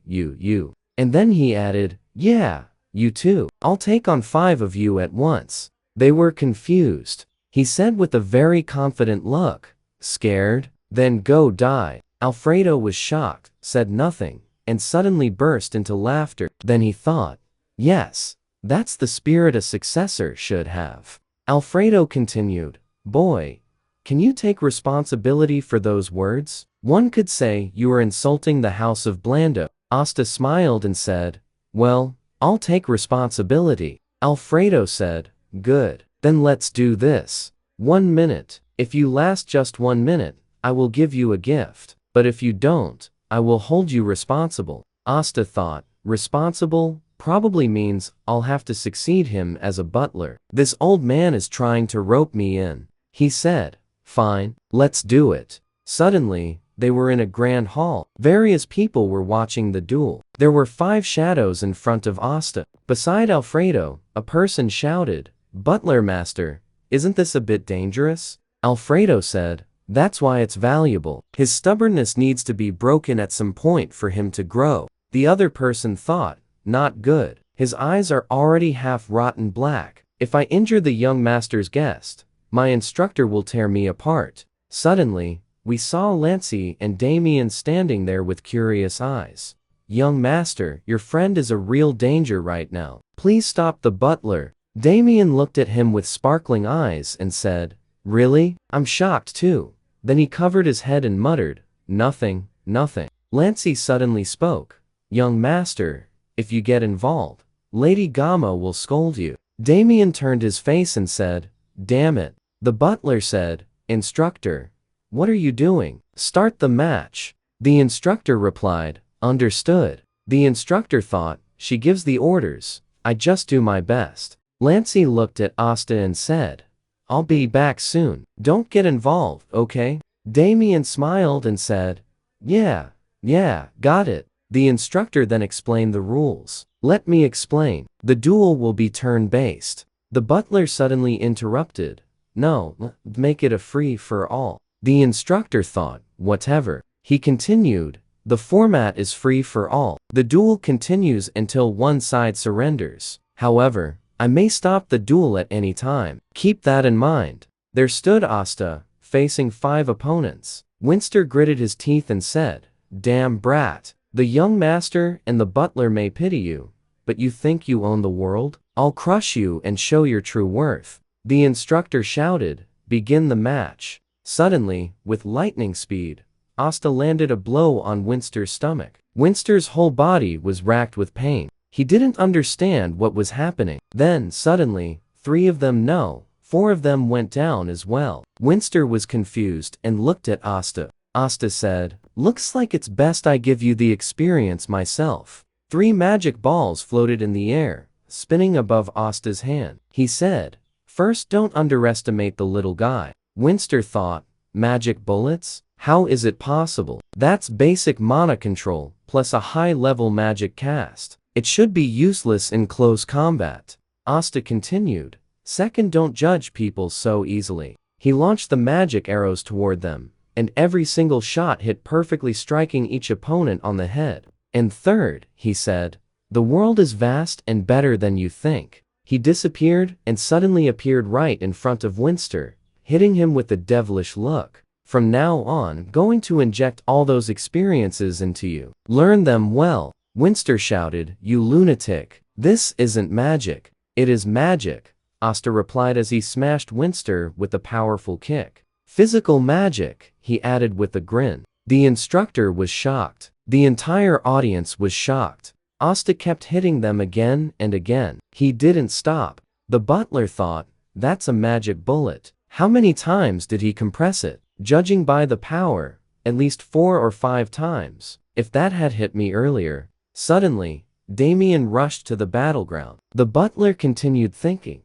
And then he added, yeah, you too. I'll take on 5 of you at once. They were confused. He said with a very confident look, scared? Then go die. Alfredo was shocked, said nothing, and suddenly burst into laughter. Then he thought, yes, that's the spirit a successor should have. Alfredo continued, boy, can you take responsibility for those words? One could say you are insulting the house of Blando. Asta smiled and said, well, I'll take responsibility. Alfredo said, good, then let's do this. 1 minute. If you last just 1 minute, I will give you a gift. But if you don't, I will hold you responsible. Asta thought, responsible probably means I'll have to succeed him as a butler. This old man is trying to rope me in. He said, fine, let's do it. Suddenly, they were in a grand hall. Various people were watching the duel. There were 5 shadows in front of Asta. Beside Alfredo, a person shouted, Butler Master, isn't this a bit dangerous? Alfredo said, that's why it's valuable. His stubbornness needs to be broken at some point for him to grow. The other person thought, not good. His eyes are already half rotten black. If I injure the young master's guest, my instructor will tear me apart. Suddenly, we saw Lancy and Damien standing there with curious eyes. Young master, your friend is a real danger right now. Please stop the butler. Damien looked at him with sparkling eyes and said, really? I'm shocked too. Then he covered his head and muttered, nothing, nothing. Lancy suddenly spoke, young master, if you get involved, Lady Gamo will scold you. Damien turned his face and said, damn it. The butler said, instructor, what are you doing? Start the match. The instructor replied, understood. The instructor thought, she gives the orders, I just do my best. Lancy looked at Asta and said, I'll be back soon. Don't get involved, okay? Damien smiled and said, yeah, got it. The instructor then explained the rules. Let me explain. The duel will be turn-based. The butler suddenly interrupted. No, make it a free-for-all. The instructor thought, whatever. He continued, the format is free-for-all. The duel continues until one side surrenders. However, I may stop the duel at any time. Keep that in mind. There stood Asta, facing 5 opponents. Winster gritted his teeth and said, damn brat. The young master and the butler may pity you, but you think you own the world? I'll crush you and show your true worth. The instructor shouted, begin the match. Suddenly, with lightning speed, Asta landed a blow on Winster's stomach. Winster's whole body was racked with pain. He didn't understand what was happening. Then, suddenly, 3 of them 4 of them went down as well. Winster was confused and looked at Asta. Asta said, looks like it's best I give you the experience myself. 3 magic balls floated in the air, spinning above Asta's hand. He said, first don't underestimate the little guy. Winster thought, magic bullets? How is it possible? That's basic mana control, plus a high-level magic cast. It should be useless in close combat. Asta continued, second don't judge people so easily. He launched the magic arrows toward them, and every single shot hit perfectly, striking each opponent on the head. And third, he said, the world is vast and better than you think. He disappeared and suddenly appeared right in front of Winster, hitting him with a devilish look. From now on, I'm going to inject all those experiences into you. Learn them well. Winster shouted, you lunatic. This isn't magic. It is magic, Asta replied as he smashed Winster with a powerful kick. Physical magic, he added with a grin. The instructor was shocked. The entire audience was shocked. Asta kept hitting them again and again. He didn't stop. The butler thought, that's a magic bullet. How many times did he compress it? Judging by the power, at least 4 or 5 times. If that had hit me earlier. Suddenly, Damien rushed to the battleground. The butler continued thinking,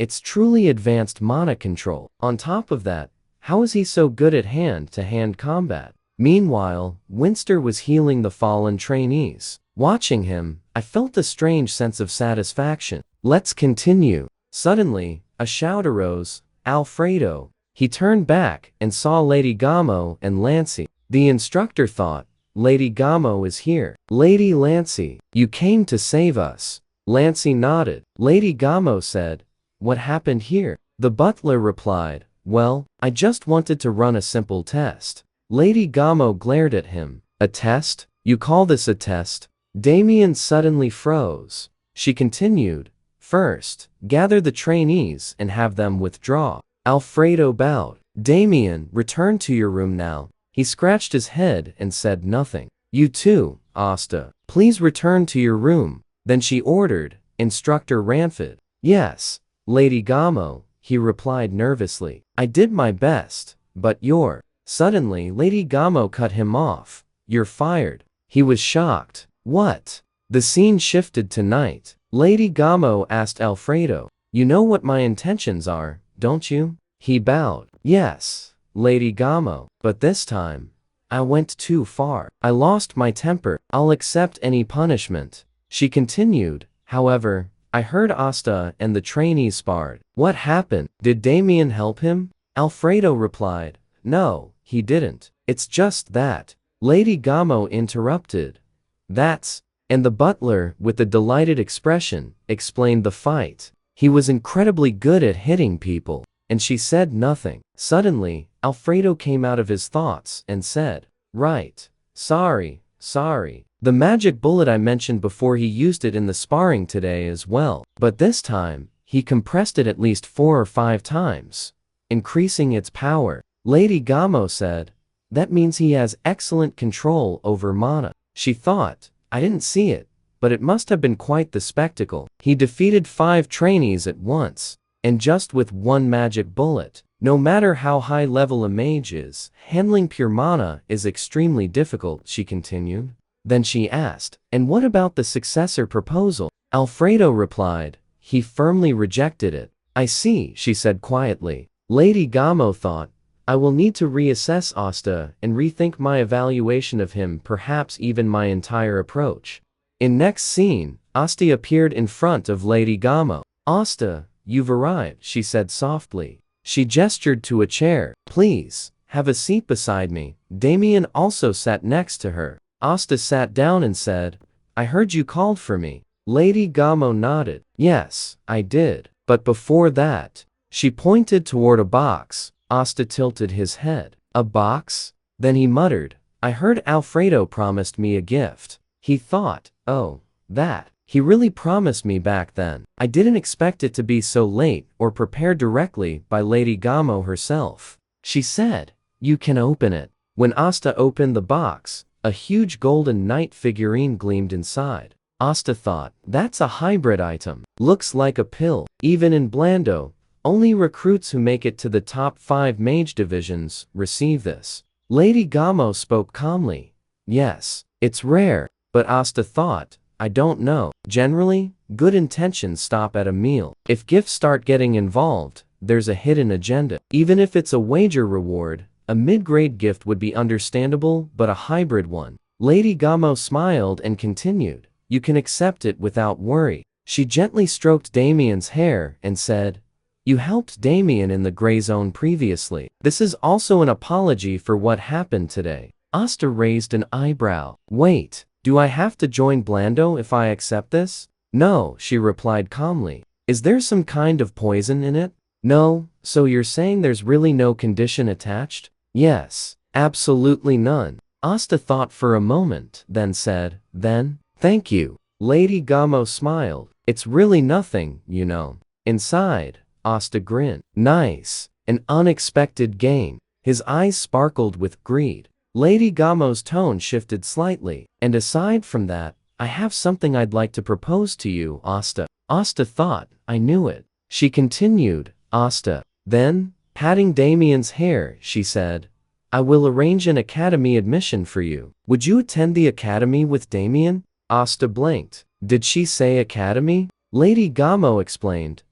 it's truly advanced mana control. On top of that, how is he so good at hand-to-hand combat? Meanwhile, Winster was healing the fallen trainees. Watching him, I felt a strange sense of satisfaction. Let's continue. Suddenly, a shout arose, Alfredo. He turned back and saw Lady Gamo and Lancy. The instructor thought, Lady Gamo is here. Lady Lancy, you came to save us. Lancy nodded. Lady Gamo said, what happened here? The butler replied, well, I just wanted to run a simple test. Lady Gamo glared at him. A test? You call this a test? Damien suddenly froze. She continued, first, gather the trainees and have them withdraw. Alfredo bowed. Damien, return to your room now. He scratched his head and said nothing. You too, Asta. Please return to your room. Then she ordered, Instructor Ranford. Yes, Lady Gamo, he replied nervously. I did my best, but you're... Suddenly Lady Gamo cut him off. You're fired. He was shocked. What? The scene shifted to night. Lady Gamo asked Alfredo, you know what my intentions are, don't you? He bowed. Yes, Lady Gamo, but this time, I went too far. I lost my temper. I'll accept any punishment. She continued, however, I heard Asta and the trainees sparred. What happened? Did Damien help him? Alfredo replied, no, he didn't. It's just that. Lady Gamo interrupted. That's... And the butler, with a delighted expression, explained the fight. He was incredibly good at hitting people. And she said nothing. Suddenly, Alfredo came out of his thoughts and said, right. Sorry. The magic bullet I mentioned before, he used it in the sparring today as well. But this time, he compressed it at least 4 or 5 times, increasing its power. Lady Gamo said, that means he has excellent control over mana. She thought, I didn't see it, but it must have been quite the spectacle. He defeated 5 trainees at once, and just with 1 magic bullet. No matter how high level a mage is, handling pure mana is extremely difficult, she continued. Then she asked, and what about the successor proposal? Alfredo replied, he firmly rejected it. I see, she said quietly. Lady Gamo thought, I will need to reassess Asta and rethink my evaluation of him, perhaps even my entire approach. In next scene, Asta appeared in front of Lady Gamo. Asta, you've arrived, she said softly. She gestured to a chair. Please, have a seat beside me. Damien also sat next to her. Asta sat down and said, I heard you called for me. Lady Gamo nodded. Yes, I did. But before that, she pointed toward a box. Asta tilted his head. A box? Then he muttered, I heard Alfredo promised me a gift. He thought, oh, that. He really promised me back then. I didn't expect it to be so late or prepared directly by Lady Gamo herself. She said, you can open it. When Asta opened the box, a huge golden knight figurine gleamed inside. Asta thought, that's a hybrid item. Looks like a pill. Even in Blando, only recruits who make it to the top 5 mage divisions receive this. Lady Gamo spoke calmly. Yes, it's rare, but Asta thought, I don't know. Generally, good intentions stop at a meal. If gifts start getting involved, there's a hidden agenda. Even if it's a wager reward, a mid-grade gift would be understandable, but a hybrid one. Lady Gamo smiled and continued, you can accept it without worry. She gently stroked Damien's hair and said, you helped Damien in the gray zone previously. This is also an apology for what happened today. Asta raised an eyebrow. Wait, do I have to join Blando if I accept this? No, she replied calmly. Is there some kind of poison in it? No, so you're saying there's really no condition attached? Yes, absolutely none. Asta thought for a moment, then said, then, thank you. Lady Gamo smiled. It's really nothing, you know. Inside, Asta grinned. Nice. An unexpected game. His eyes sparkled with greed. Lady Gamo's tone shifted slightly. And aside from that, I have something I'd like to propose to you, Asta. Asta thought, I knew it. She continued, Asta. Then, patting Damien's hair, she said, I will arrange an academy admission for you. Would you attend the academy with Damien? Asta blinked. Did she say academy? Lady Gamo explained.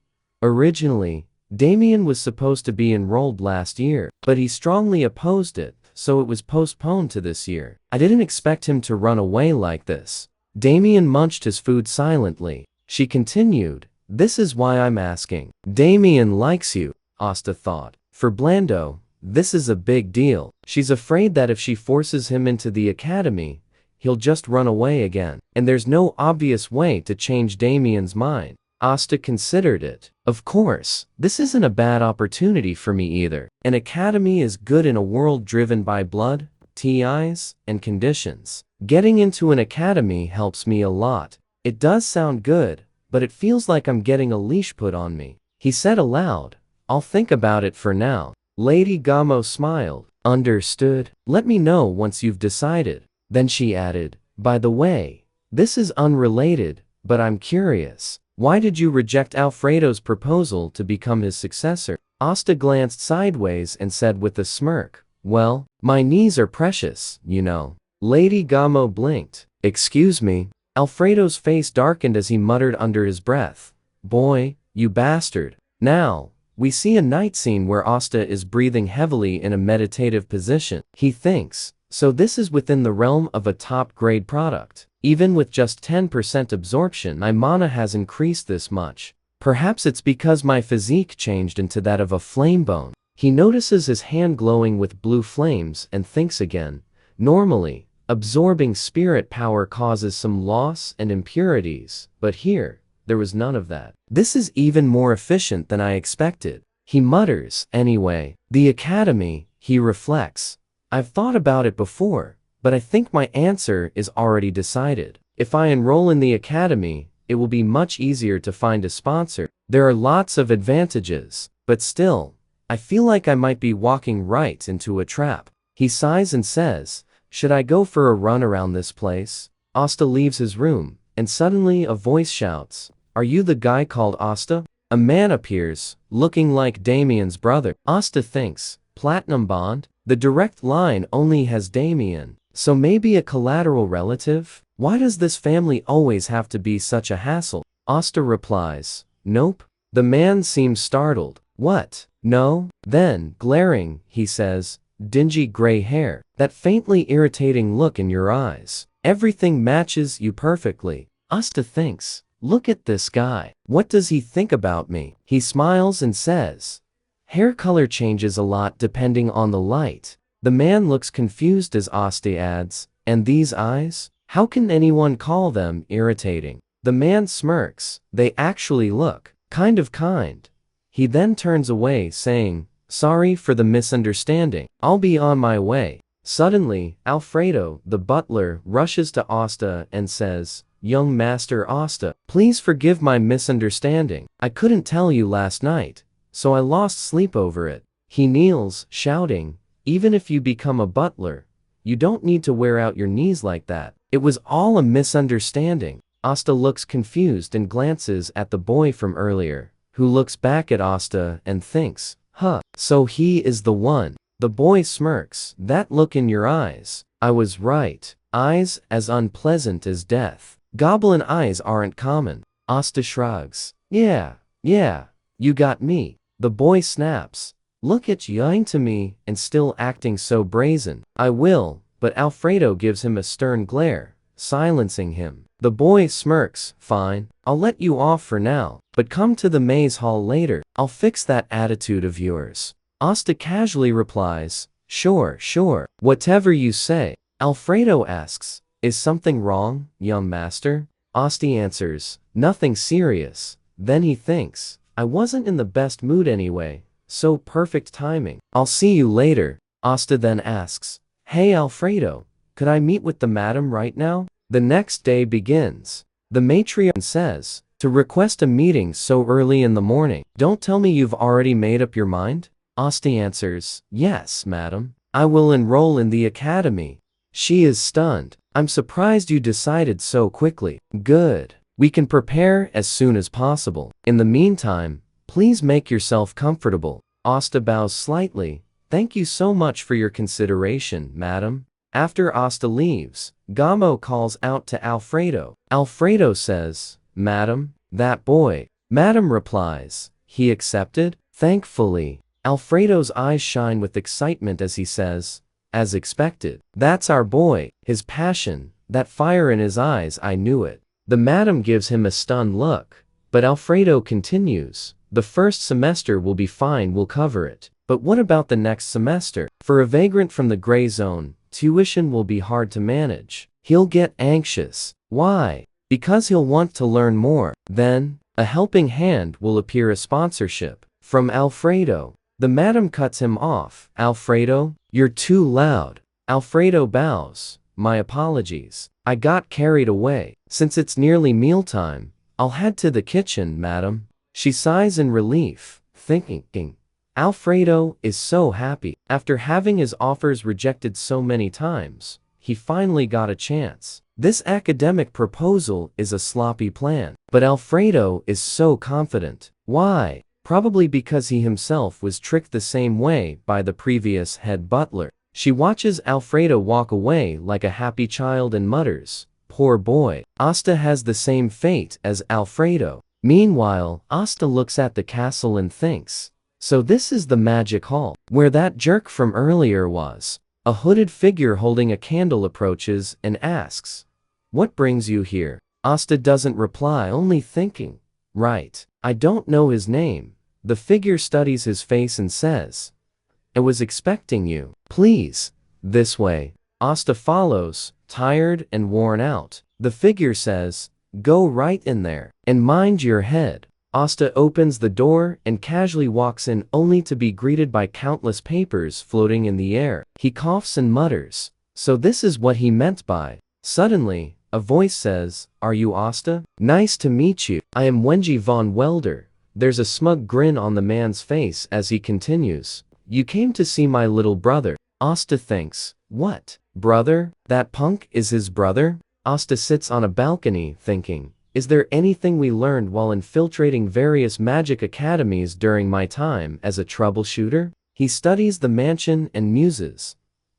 Originally, Damien was supposed to be enrolled last year, but he strongly opposed it, so it was postponed to this year. I didn't expect him to run away like this. Damien munched his food silently. She continued, this is why I'm asking. Damien likes you, Asta thought. For Blando, this is a big deal. She's afraid that if she forces him into the academy, he'll just run away again. And there's no obvious way to change Damien's mind. Asta considered it. Of course, this isn't a bad opportunity for me either. An academy is good in a world driven by blood, TIs, and conditions. Getting into an academy helps me a lot. It does sound good, but it feels like I'm getting a leash put on me. He said aloud, I'll think about it for now. Lady Gamo smiled. Understood. Let me know once you've decided. Then she added, by the way, this is unrelated, but I'm curious. Why did you reject Alfredo's proposal to become his successor? Asta glanced sideways and said with a smirk, well, my knees are precious, you know. Lady Gamo blinked. Excuse me. Alfredo's face darkened as he muttered under his breath. Boy, you bastard. Now, we see a night scene where Asta is breathing heavily in a meditative position. He thinks, so this is within the realm of a top-grade product. Even with just 10% absorption, my mana has increased this much. Perhaps it's because my physique changed into that of a flamebone. He notices his hand glowing with blue flames and thinks again. Normally, absorbing spirit power causes some loss and impurities, but here, there was none of that. This is even more efficient than I expected. He mutters, anyway. The academy, he reflects. I've thought about it before, but I think my answer is already decided. If I enroll in the academy, it will be much easier to find a sponsor. There are lots of advantages, but still, I feel like I might be walking right into a trap. He sighs and says, should I go for a run around this place? Asta leaves his room, and suddenly a voice shouts, are you the guy called Asta? A man appears, looking like Damien's brother. Asta thinks, Platinum Bond? The direct line only has Damien, so maybe a collateral relative? Why does this family always have to be such a hassle? Asta replies, nope. The man seems startled. What? No? Then, glaring, he says, dingy gray hair, that faintly irritating look in your eyes. Everything matches you perfectly. Asta thinks, look at this guy. What does he think about me? He smiles and says, hair color changes a lot depending on the light. The man looks confused as Asta adds, and these eyes? How can anyone call them irritating? The man smirks. They actually look kind. He then turns away saying, sorry for the misunderstanding. I'll be on my way. Suddenly, Alfredo, the butler, rushes to Asta and says, young Master Asta, please forgive my misunderstanding. I couldn't tell you last night, so I lost sleep over it. He kneels, shouting, even if you become a butler, you don't need to wear out your knees like that. It was all a misunderstanding. Asta looks confused and glances at the boy from earlier, who looks back at Asta and thinks, huh, so he is the one. The boy smirks. That look in your eyes. I was right. Eyes as unpleasant as death. Goblin eyes aren't common. Asta shrugs. Yeah, you got me. The boy snaps. Look at you lying to me and still acting so brazen. I will, but Alfredo gives him a stern glare, silencing him. The boy smirks. Fine, I'll let you off for now, but come to the maze hall later. I'll fix that attitude of yours. Asta casually replies, sure, whatever you say. Alfredo asks, is something wrong, young master? Asta answers, nothing serious. Then he thinks, I wasn't in the best mood anyway, so perfect timing. I'll see you later. Asta then asks, hey Alfredo, could I meet with the madam right now? The next day begins. The matriarch says, to request a meeting so early in the morning. Don't tell me you've already made up your mind? Asta answers, yes, madam. I will enroll in the academy. She is stunned. I'm surprised you decided so quickly. Good. We can prepare as soon as possible. In the meantime, please make yourself comfortable. Asta bows slightly. Thank you so much for your consideration, madam. After Asta leaves, Gamo calls out to Alfredo. Alfredo says, madam, that boy. Madam replies, he accepted? Thankfully. Alfredo's eyes shine with excitement as he says, as expected. That's our boy. His passion, that fire in his eyes, I knew it. The madam gives him a stunned look, but Alfredo continues, the first semester will be fine, we'll cover it. But what about the next semester? For a vagrant from the gray zone, tuition will be hard to manage. He'll get anxious. Why? Because he'll want to learn more. Then, A helping hand will appear, a sponsorship. From Alfredo. The madam cuts him off. Alfredo, you're too loud. Alfredo bows. My apologies. I got carried away. Since it's nearly mealtime, I'll head to the kitchen, madam. She sighs in relief, thinking, Alfredo is so happy. After having his offers rejected so many times, he finally got a chance. This academic proposal is a sloppy plan, but Alfredo is so confident. Why? Probably because he himself was tricked the same way by the previous head butler. She watches Alfredo walk away like a happy child and mutters, poor boy. Asta has the same fate as Alfredo. Meanwhile, Asta looks at the castle and thinks, so this is the magic hall, where that jerk from earlier was. A hooded figure holding a candle approaches and asks, what brings you here? Asta doesn't reply, only thinking, right, I don't know his name. The figure studies his face and says, I was expecting you. Please, this way. Asta follows, tired and worn out. The figure says, go right in there, and mind your head. Asta opens the door and casually walks in, only to be greeted by countless papers floating in the air. He coughs and mutters, so this is what he meant by. Suddenly, a voice says, are you Asta? Nice to meet you. I am Wenji von Welder. There's a smug grin on the man's face as he continues, you came to see my little brother. Asta thinks, what? Brother? That punk is his brother? Asta sits on a balcony, thinking, is there anything we learned while infiltrating various magic academies during my time as a troubleshooter? He studies the mansion and muses.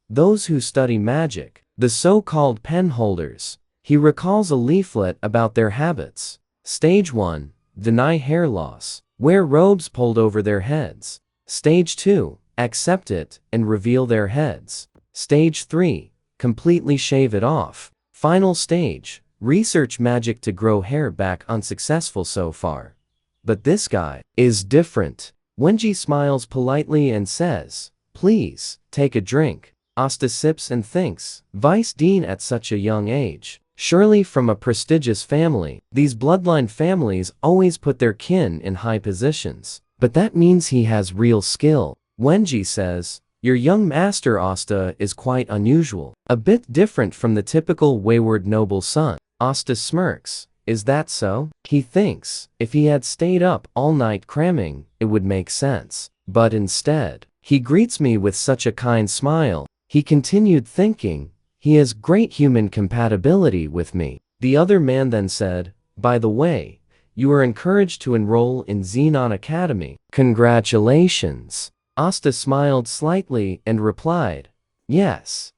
Those who study magic, the so-called pen holders. He recalls a leaflet about their habits. Stage 1, deny hair loss. Wear robes pulled over their heads. Stage 2, accept it and reveal their heads. Stage 3, completely shave it off. Final stage, research magic to grow hair back, unsuccessful so far. But this guy is different. Wenji smiles politely and says, please, take a drink. Asta sips and thinks, vice dean at such a young age. Surely from a prestigious family. These bloodline families always put their kin in high positions. But that means he has real skill. Wenji says, your young master Asta is quite unusual. A bit different from the typical wayward noble son. Asta smirks. Is that so? He thinks, if he had stayed up all night cramming, it would make sense. But instead, he greets me with such a kind smile. He continued thinking, he has great human compatibility with me. The other man then said, by the way, you are encouraged to enroll in Xenon Academy. Congratulations. Asta smiled slightly and replied, yes,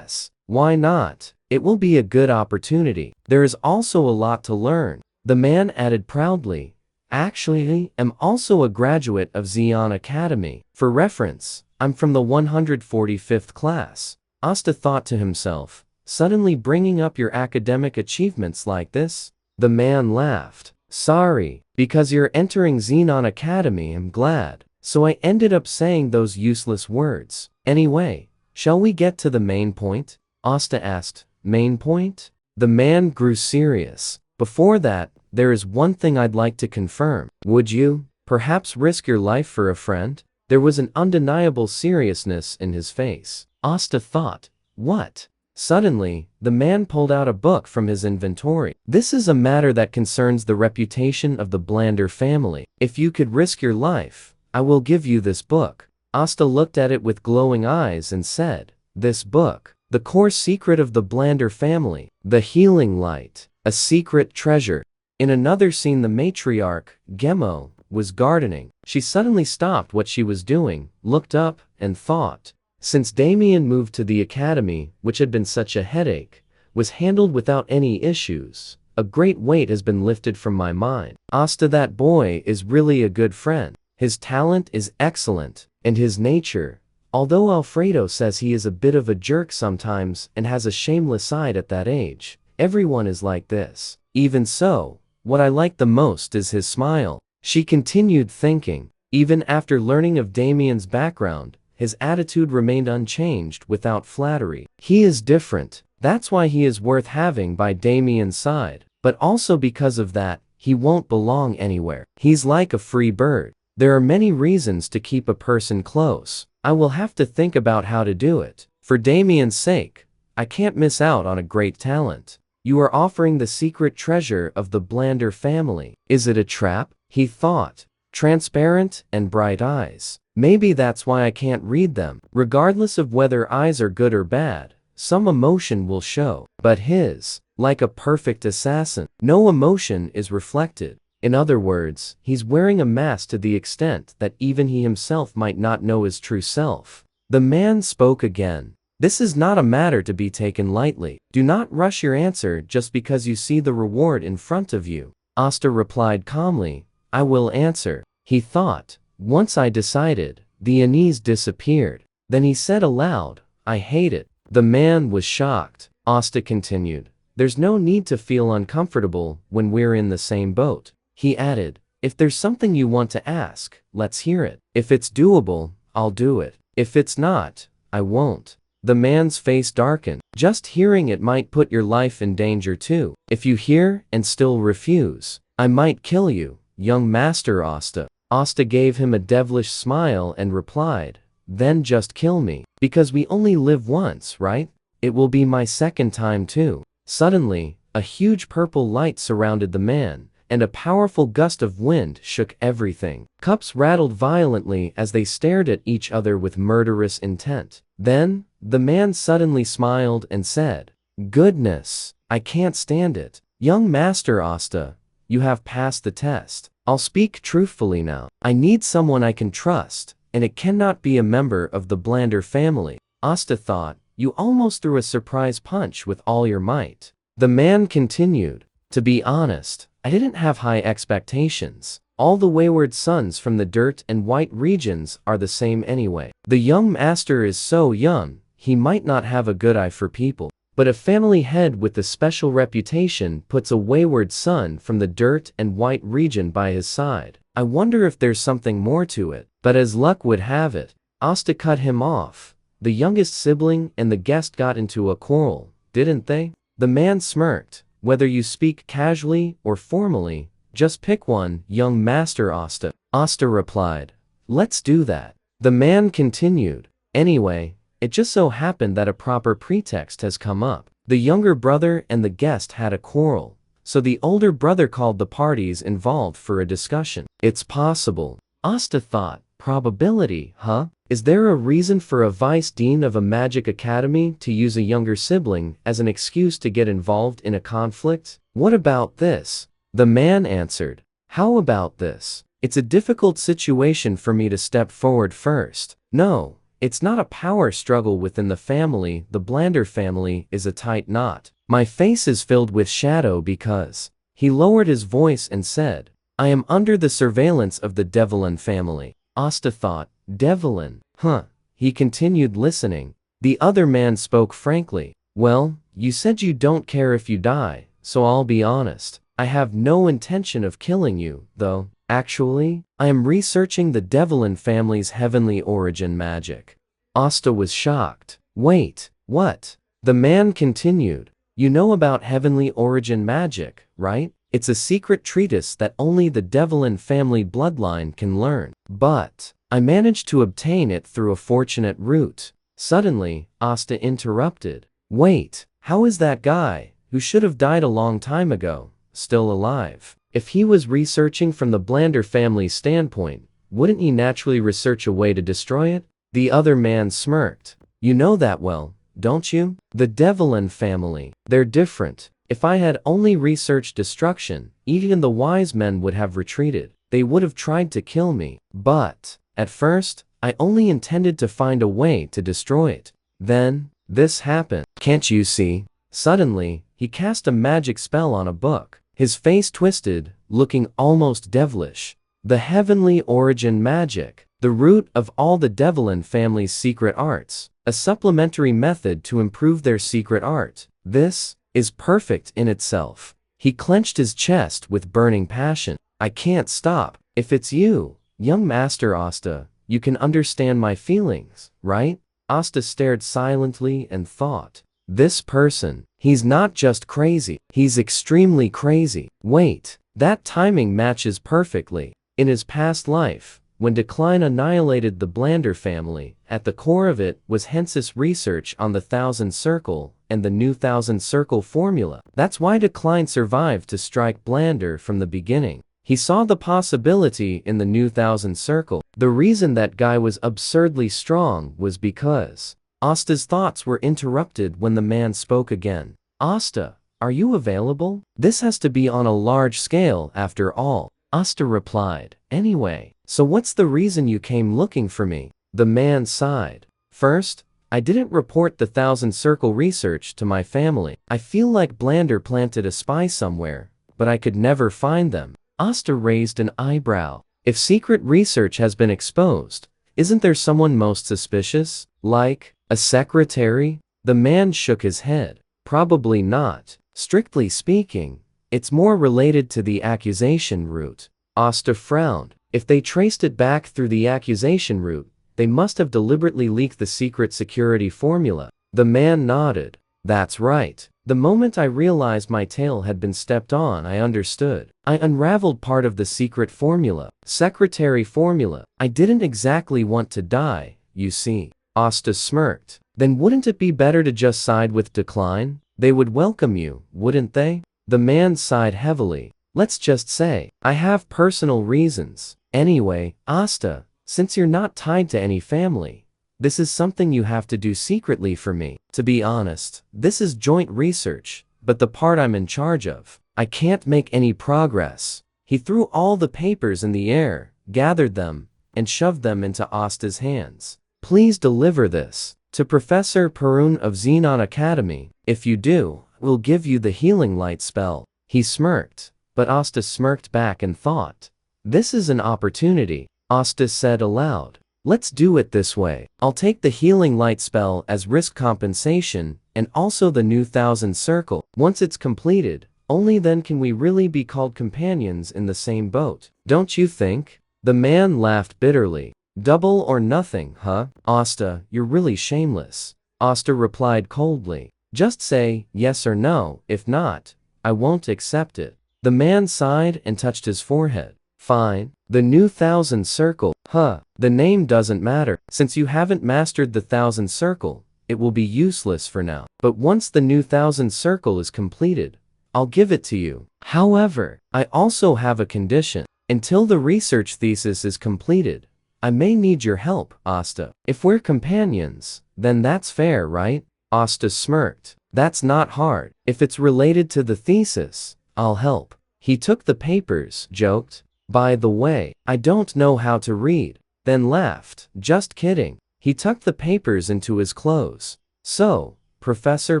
why not? It will be a good opportunity. There is also a lot to learn. The man added proudly, actually, I'm also a graduate of Xenon Academy. For reference, I'm from the 145th class. Asta thought to himself, suddenly bringing up your academic achievements like this? The man laughed. Sorry, because you're entering Xenon Academy, I'm glad. So I ended up saying those useless words. Anyway, shall we get to the main point? Asta asked. Main point? The man grew serious. Before that, there is one thing I'd like to confirm. Would you, perhaps, risk your life for a friend? There was an undeniable seriousness in his face. Asta thought, what? Suddenly, the man pulled out a book from his inventory. This is a matter that concerns the reputation of the Blander family. If you could risk your life, I will give you this book. Asta looked at it with glowing eyes and said, this book, the core secret of the Blander family, the healing light, a secret treasure. In another scene, the matriarch, Gemo, was gardening. She suddenly stopped what she was doing, looked up, and thought, since Damien moved to the academy, which had been such a headache, was handled without any issues, a great weight has been lifted from my mind. Asta, that boy is really a good friend. His talent is excellent, and his nature, although Alfredo says he is a bit of a jerk sometimes and has a shameless side at that age, everyone is like this. Even so, what I like the most is his smile. She continued thinking. Even after learning of Damien's background, his attitude remained unchanged without flattery. He is different. That's why he is worth having by Damien's side. But also because of that, he won't belong anywhere. He's like a free bird. There are many reasons to keep a person close. I will have to think about how to do it. For Damien's sake, I can't miss out on a great talent. You are offering the secret treasure of the Blander family. Is it a trap? He thought. Transparent and bright eyes. Maybe that's why I can't read them. Regardless of whether eyes are good or bad, some emotion will show. But his, like a perfect assassin, no emotion is reflected. In other words, he's wearing a mask to the extent that even he himself might not know his true self. The man spoke again. This is not a matter to be taken lightly. Do not rush your answer just because you see the reward in front of you. Asta replied calmly, I will answer. He thought. Once I decided, the unease disappeared. Then he said aloud, I hate it. The man was shocked. Asta continued. There's no need to feel uncomfortable when we're in the same boat. He added, if there's something you want to ask, let's hear it. If it's doable, I'll do it. If it's not, I won't. The man's face darkened. Just hearing it might put your life in danger too. If you hear and still refuse, I might kill you, young Master Asta. Asta gave him a devilish smile and replied, then just kill me. Because we only live once, right? It will be my second time too. Suddenly, a huge purple light surrounded the man, and a powerful gust of wind shook everything. Cups rattled violently as they stared at each other with murderous intent. Then, the man suddenly smiled and said, goodness, I can't stand it. Young Master Asta, you have passed the test. I'll speak truthfully now. I need someone I can trust, and it cannot be a member of the Blander family. Asta thought, you almost threw a surprise punch with all your might. The man continued, to be honest, I didn't have high expectations. All the wayward sons from the dirt and white regions are the same anyway. The young master is so young, he might not have a good eye for people. But a family head with a special reputation puts a wayward son from the dirt and white region by his side. I wonder if there's something more to it. But as luck would have it, Asta cut him off. The youngest sibling and the guest got into a quarrel, didn't they? The man smirked. Whether you speak casually or formally, just pick one, young Master Asta. Asta replied, let's do that. The man continued, anyway, it just so happened that a proper pretext has come up. The younger brother and the guest had a quarrel, so the older brother called the parties involved for a discussion. It's possible. Asta thought, probability, huh? Is there a reason for a vice dean of a magic academy to use a younger sibling as an excuse to get involved in a conflict? What about this? The man answered, how about this? It's a difficult situation for me to step forward first. No, it's not a power struggle within the family. The Blander family is a tight knot. My face is filled with shadow because... He lowered his voice and said, I am under the surveillance of the Devlin family. Asta thought, Devlin, huh? He continued listening. The other man spoke frankly. Well, you said you don't care if you die, so I'll be honest. I have no intention of killing you, though. Actually, I am researching the Devlin family's heavenly origin magic. Asta was shocked. Wait, what? The man continued. You know about heavenly origin magic, right? It's a secret treatise that only the Devlin family bloodline can learn. But I managed to obtain it through a fortunate route. Suddenly, Asta interrupted. Wait, how is that guy, who should have died a long time ago, still alive? If he was researching from the Blander family's standpoint, wouldn't he naturally research a way to destroy it? The other man smirked. You know that well, don't you? The Devlin family, they're different. If I had only researched destruction, even the wise men would have retreated. They would have tried to kill me. But, at first, I only intended to find a way to destroy it. Then, this happened. Can't you see? Suddenly, he cast a magic spell on a book. His face twisted, looking almost devilish. The heavenly origin magic, the root of all the Devlin family's secret arts, a supplementary method to improve their secret art. This is perfect in itself. He clenched his chest with burning passion. I can't stop. If it's you, young Master Asta, you can understand my feelings, right? Asta stared silently and thought. This person, he's not just crazy, he's extremely crazy. Wait, That timing matches perfectly. In his past life, when decline annihilated the Blander family, at the core of it was Hens's research on the thousand circle and the new thousand circle formula. That's why decline survived to strike Blander from the beginning. He saw the possibility in the new thousand circle. The reason that guy was absurdly strong was because Asta's thoughts were interrupted when the man spoke again. Asta, are you available? This has to be on a large scale after all. Asta replied, anyway, so what's the reason you came looking for me? The man sighed. First, I didn't report the thousand circle research to my family. I feel like Blander planted a spy somewhere, but I could never find them. Asta raised an eyebrow. If secret research has been exposed, isn't there someone most suspicious? Like a secretary? The man shook his head. Probably not. Strictly speaking, it's more related to the accusation route. Asta frowned. If they traced it back through the accusation route, they must have deliberately leaked the secret security formula. The man nodded. That's right. The moment I realized my tail had been stepped on, I understood. I unraveled part of the secret formula. Secretary formula. I didn't exactly want to die, you see. Asta smirked. Then wouldn't it be better to just side with decline? They would welcome you, wouldn't they? The man sighed heavily. Let's just say, I have personal reasons. Anyway, Asta, since you're not tied to any family, this is something you have to do secretly for me. To be honest, this is joint research, but the part I'm in charge of, I can't make any progress. He threw all the papers in the air, gathered them, and shoved them into Asta's hands. Please deliver this to Professor Perun of Xenon Academy. If you do, we'll give you the healing light spell. He smirked, but Asta smirked back and thought, this is an opportunity. Asta said aloud, let's do it this way. I'll take the healing light spell as risk compensation and also the new thousand circle. Once it's completed, only then can we really be called companions in the same boat. Don't you think? The man laughed bitterly. Double or nothing, huh? Asta, you're really shameless. Asta replied coldly. Just say yes or no. If not, I won't accept it. The man sighed and touched his forehead. Fine. The new thousand circle. Huh. The name doesn't matter. Since you haven't mastered the thousand circle, it will be useless for now. But once the new thousand circle is completed, I'll give it to you. However, I also have a condition. Until the research thesis is completed, I may need your help, Asta. If we're companions, then that's fair, right? Asta smirked. That's not hard. If it's related to the thesis, I'll help. He took the papers, joked. By the way, I don't know how to read. Then laughed. Just kidding. He tucked the papers into his clothes. So, Professor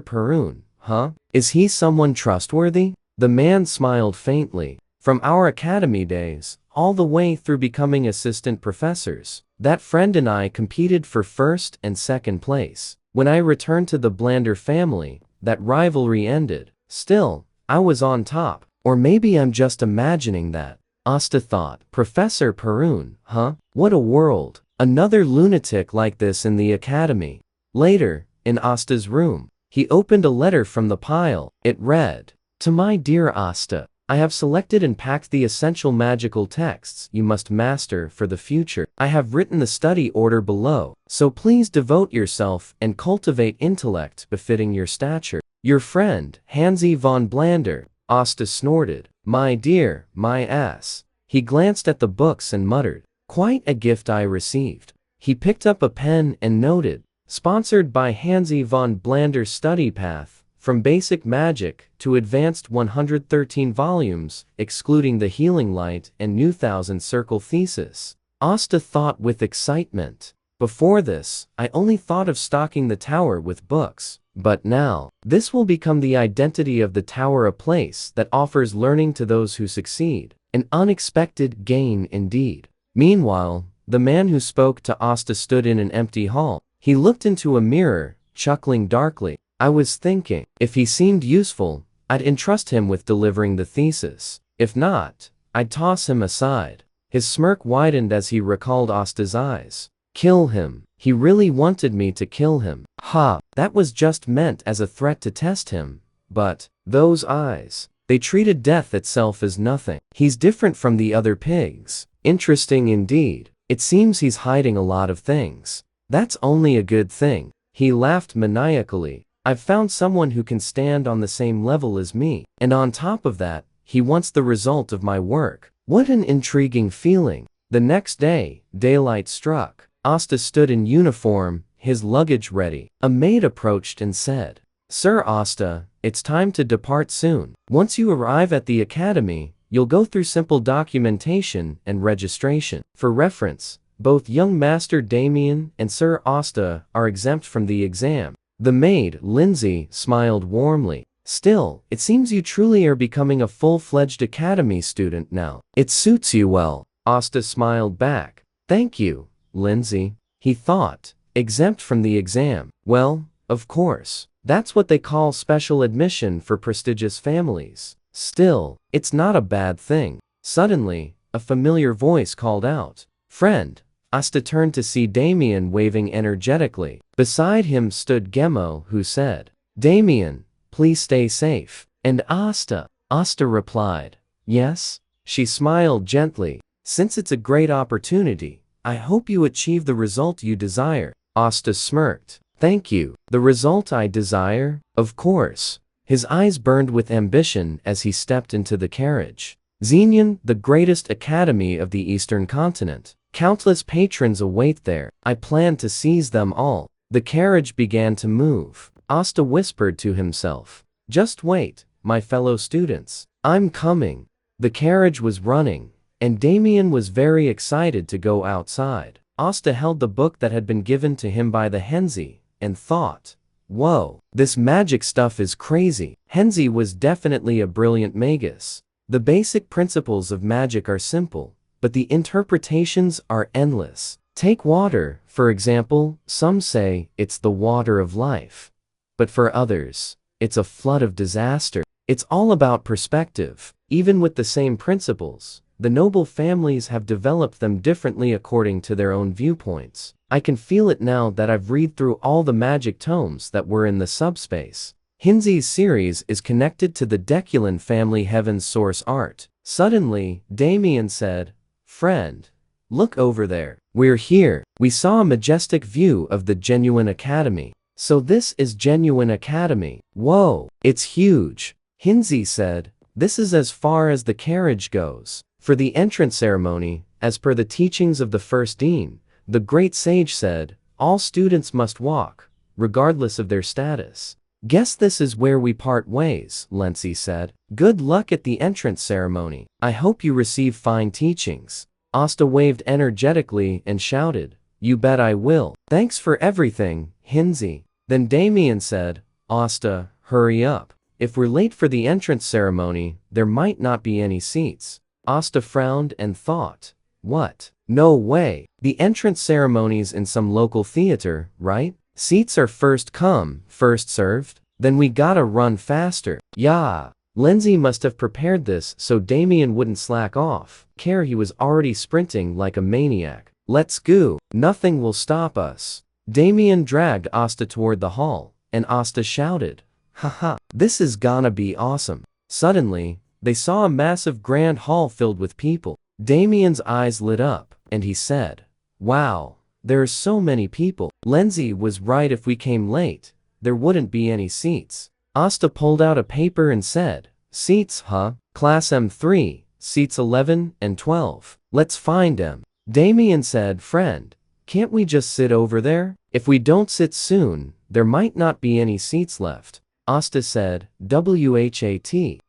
Perun, huh? Is he someone trustworthy? The man smiled faintly. From our academy days, all the way through becoming assistant professors, that friend and I competed for first and second place. When I returned to the Blander family, that rivalry ended. Still, I was on top. Or maybe I'm just imagining that. Asta thought. Professor Perun, huh? What a world. Another lunatic like this in the academy. Later, in Asta's room, he opened a letter from the pile. It read, to my dear Asta, I have selected and packed the essential magical texts you must master for the future. I have written the study order below, so please devote yourself and cultivate intellect befitting your stature. Your friend, Hansi von Blander. Asta snorted. My dear, my ass. He glanced at the books and muttered, quite a gift I received. He picked up a pen and noted, sponsored by Hansi von Blander's study path, from basic magic to advanced 113 volumes, excluding the healing light and new thousand circle thesis. Asta thought with excitement. Before this, I only thought of stocking the tower with books. But now, this will become the identity of the tower, a place that offers learning to those who succeed. An unexpected gain indeed. Meanwhile, the man who spoke to Asta stood in an empty hall. He looked into a mirror, chuckling darkly. I was thinking, if he seemed useful, I'd entrust him with delivering the thesis. If not, I'd toss him aside. His smirk widened as he recalled Asta's eyes. Kill him. He really wanted me to kill him. Ha, that was just meant as a threat to test him. But, those eyes. They treated death itself as nothing. He's different from the other pigs. Interesting indeed. It seems he's hiding a lot of things. That's only a good thing. He laughed maniacally. I've found someone who can stand on the same level as me. And on top of that, he wants the result of my work. What an intriguing feeling. The next day, daylight struck. Asta stood in uniform, his luggage ready. A maid approached and said, "Sir Asta, it's time to depart soon. Once you arrive at the academy, you'll go through simple documentation and registration. For reference, both young Master Damien and Sir Asta are exempt from the exam." The maid, Lindsay, smiled warmly. "Still, it seems you truly are becoming a full-fledged academy student now. It suits you well." Asta smiled back. "Thank you, Lindsay." He thought, exempt from the exam. Well, of course. That's what they call special admission for prestigious families. Still, it's not a bad thing. Suddenly, a familiar voice called out, "Friend." Asta turned to see Damien waving energetically. Beside him stood Gemo, who said, "Damien, please stay safe." And Asta replied, "Yes." She smiled gently. "Since it's a great opportunity, I hope you achieve the result you desire." Asta smirked. "Thank you. The result I desire? Of course." His eyes burned with ambition as he stepped into the carriage. Xenion, the greatest academy of the Eastern continent. Countless patrons await there. I plan to seize them all. The carriage began to move. Asta whispered to himself, "Just wait, my fellow students. I'm coming." The carriage was running, and Damien was very excited to go outside. Asta held the book that had been given to him by the Henzi, and thought, "Whoa, this magic stuff is crazy." Henzi was definitely a brilliant magus. The basic principles of magic are simple, but the interpretations are endless. Take water, for example. Some say it's the water of life. But for others, it's a flood of disaster. It's all about perspective. Even with the same principles, the noble families have developed them differently according to their own viewpoints. I can feel it now that I've read through all the magic tomes that were in the subspace. Hinzi's series is connected to the Deculan family heaven's source art. Suddenly, Damien said, "Friend, look over there. We're here." We saw a majestic view of the Genuine Academy. "So this is Genuine Academy. Whoa, it's huge." Hinzi said, "This is as far as the carriage goes." For the entrance ceremony, as per the teachings of the first dean, the great sage said, "All students must walk, regardless of their status." "Guess this is where we part ways," Lindsay said. "Good luck at the entrance ceremony. I hope you receive fine teachings." Asta waved energetically and shouted, "You bet I will. Thanks for everything, Hinzi." Then Damien said, "Asta, hurry up. If we're late for the entrance ceremony, there might not be any seats." Asta frowned and thought, "What? No way. The entrance ceremony's in some local theater, right? Seats are first come, first served? Then we gotta run faster." Yeah. Lindsay must have prepared this so Damien wouldn't slack off. He was already sprinting like a maniac. "Let's go. Nothing will stop us." Damien dragged Asta toward the hall, and Asta shouted, "Haha, this is gonna be awesome." Suddenly, they saw a massive grand hall filled with people. Damien's eyes lit up, and he said, "Wow, there are so many people." Lindsay was right. If we came late, there wouldn't be any seats. Asta pulled out a paper and said, "Seats, huh? Class M3, seats 11 and 12. Let's find them." Damien said, "Friend, can't we just sit over there? If we don't sit soon, there might not be any seats left." Asta said, "What?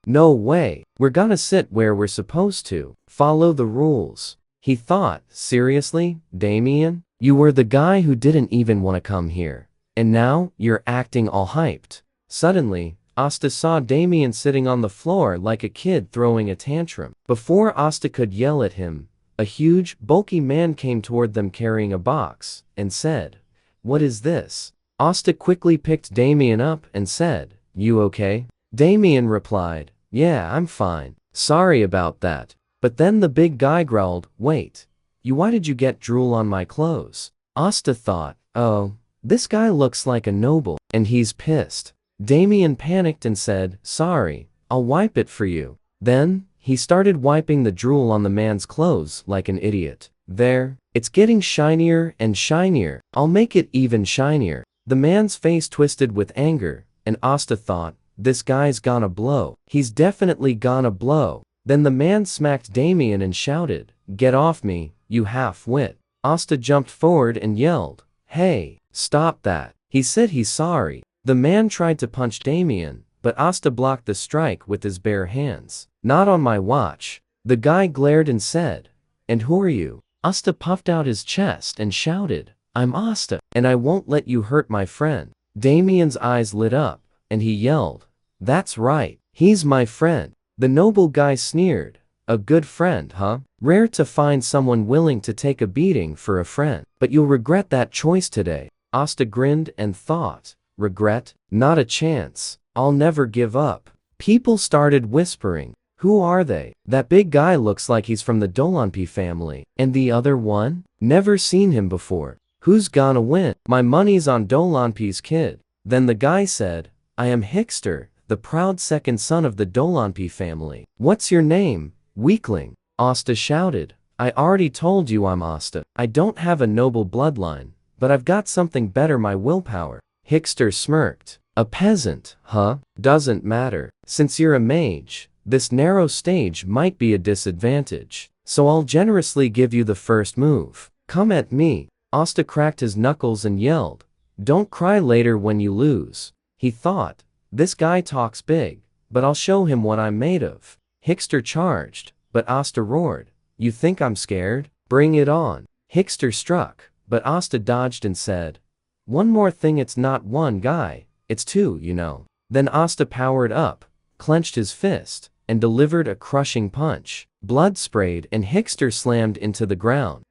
No way. We're gonna sit where we're supposed to. Follow the rules." He thought, "Seriously, Damien? You were the guy who didn't even want to come here. And now, you're acting all hyped." Suddenly, Asta saw Damien sitting on the floor like a kid throwing a tantrum. Before Asta could yell at him, a huge, bulky man came toward them carrying a box, and said, "What is this?" Asta quickly picked Damien up and said, "You okay?" Damien replied, "Yeah, I'm fine. Sorry about that." But then the big guy growled, "Wait, why did you get drool on my clothes?" Asta thought, "Oh, this guy looks like a noble, and he's pissed." Damien panicked and said, "Sorry, I'll wipe it for you. Then, he started wiping the drool on the man's clothes like an idiot. There, it's getting shinier and shinier. I'll make it even shinier. The man's face twisted with anger, and Asta thought, this guy's gonna blow. He's definitely gonna blow. Then the man smacked Damien and shouted, get off me, you half-wit. Asta jumped forward and yelled, hey, stop that. He said he's sorry. The man tried to punch Damien, but Asta blocked the strike with his bare hands. Not on my watch. The guy glared and said, and who are you? Asta puffed out his chest and shouted, I'm Asta, and I won't let you hurt my friend. Damien's eyes lit up, and he yelled, that's right, he's my friend. The noble guy sneered, a good friend, huh? Rare to find someone willing to take a beating for a friend. But you'll regret that choice today. Asta grinned and thought, regret? Not a chance. I'll never give up. People started whispering, who are they? That big guy looks like he's from the Dolanpi family. And the other one? Never seen him before. Who's gonna win? My money's on Dolanpi's kid. Then the guy said, I am Hickster, the proud second son of the Dolanpi family. What's your name, weakling? Asta shouted, I already told you I'm Asta. I don't have a noble bloodline, but I've got something better, my willpower. Hickster smirked. A peasant, huh? Doesn't matter. Since you're a mage, this narrow stage might be a disadvantage. So I'll generously give you the first move. Come at me. Asta cracked his knuckles and yelled, don't cry later when you lose. He thought, this guy talks big, but I'll show him what I'm made of. Hickster charged, but Asta roared, you think I'm scared? Bring it on. Hickster struck, but Asta dodged and said, one more thing, it's not one guy, it's two, you know. Then Asta powered up, clenched his fist, and delivered a crushing punch. Blood sprayed and Hickster slammed into the ground.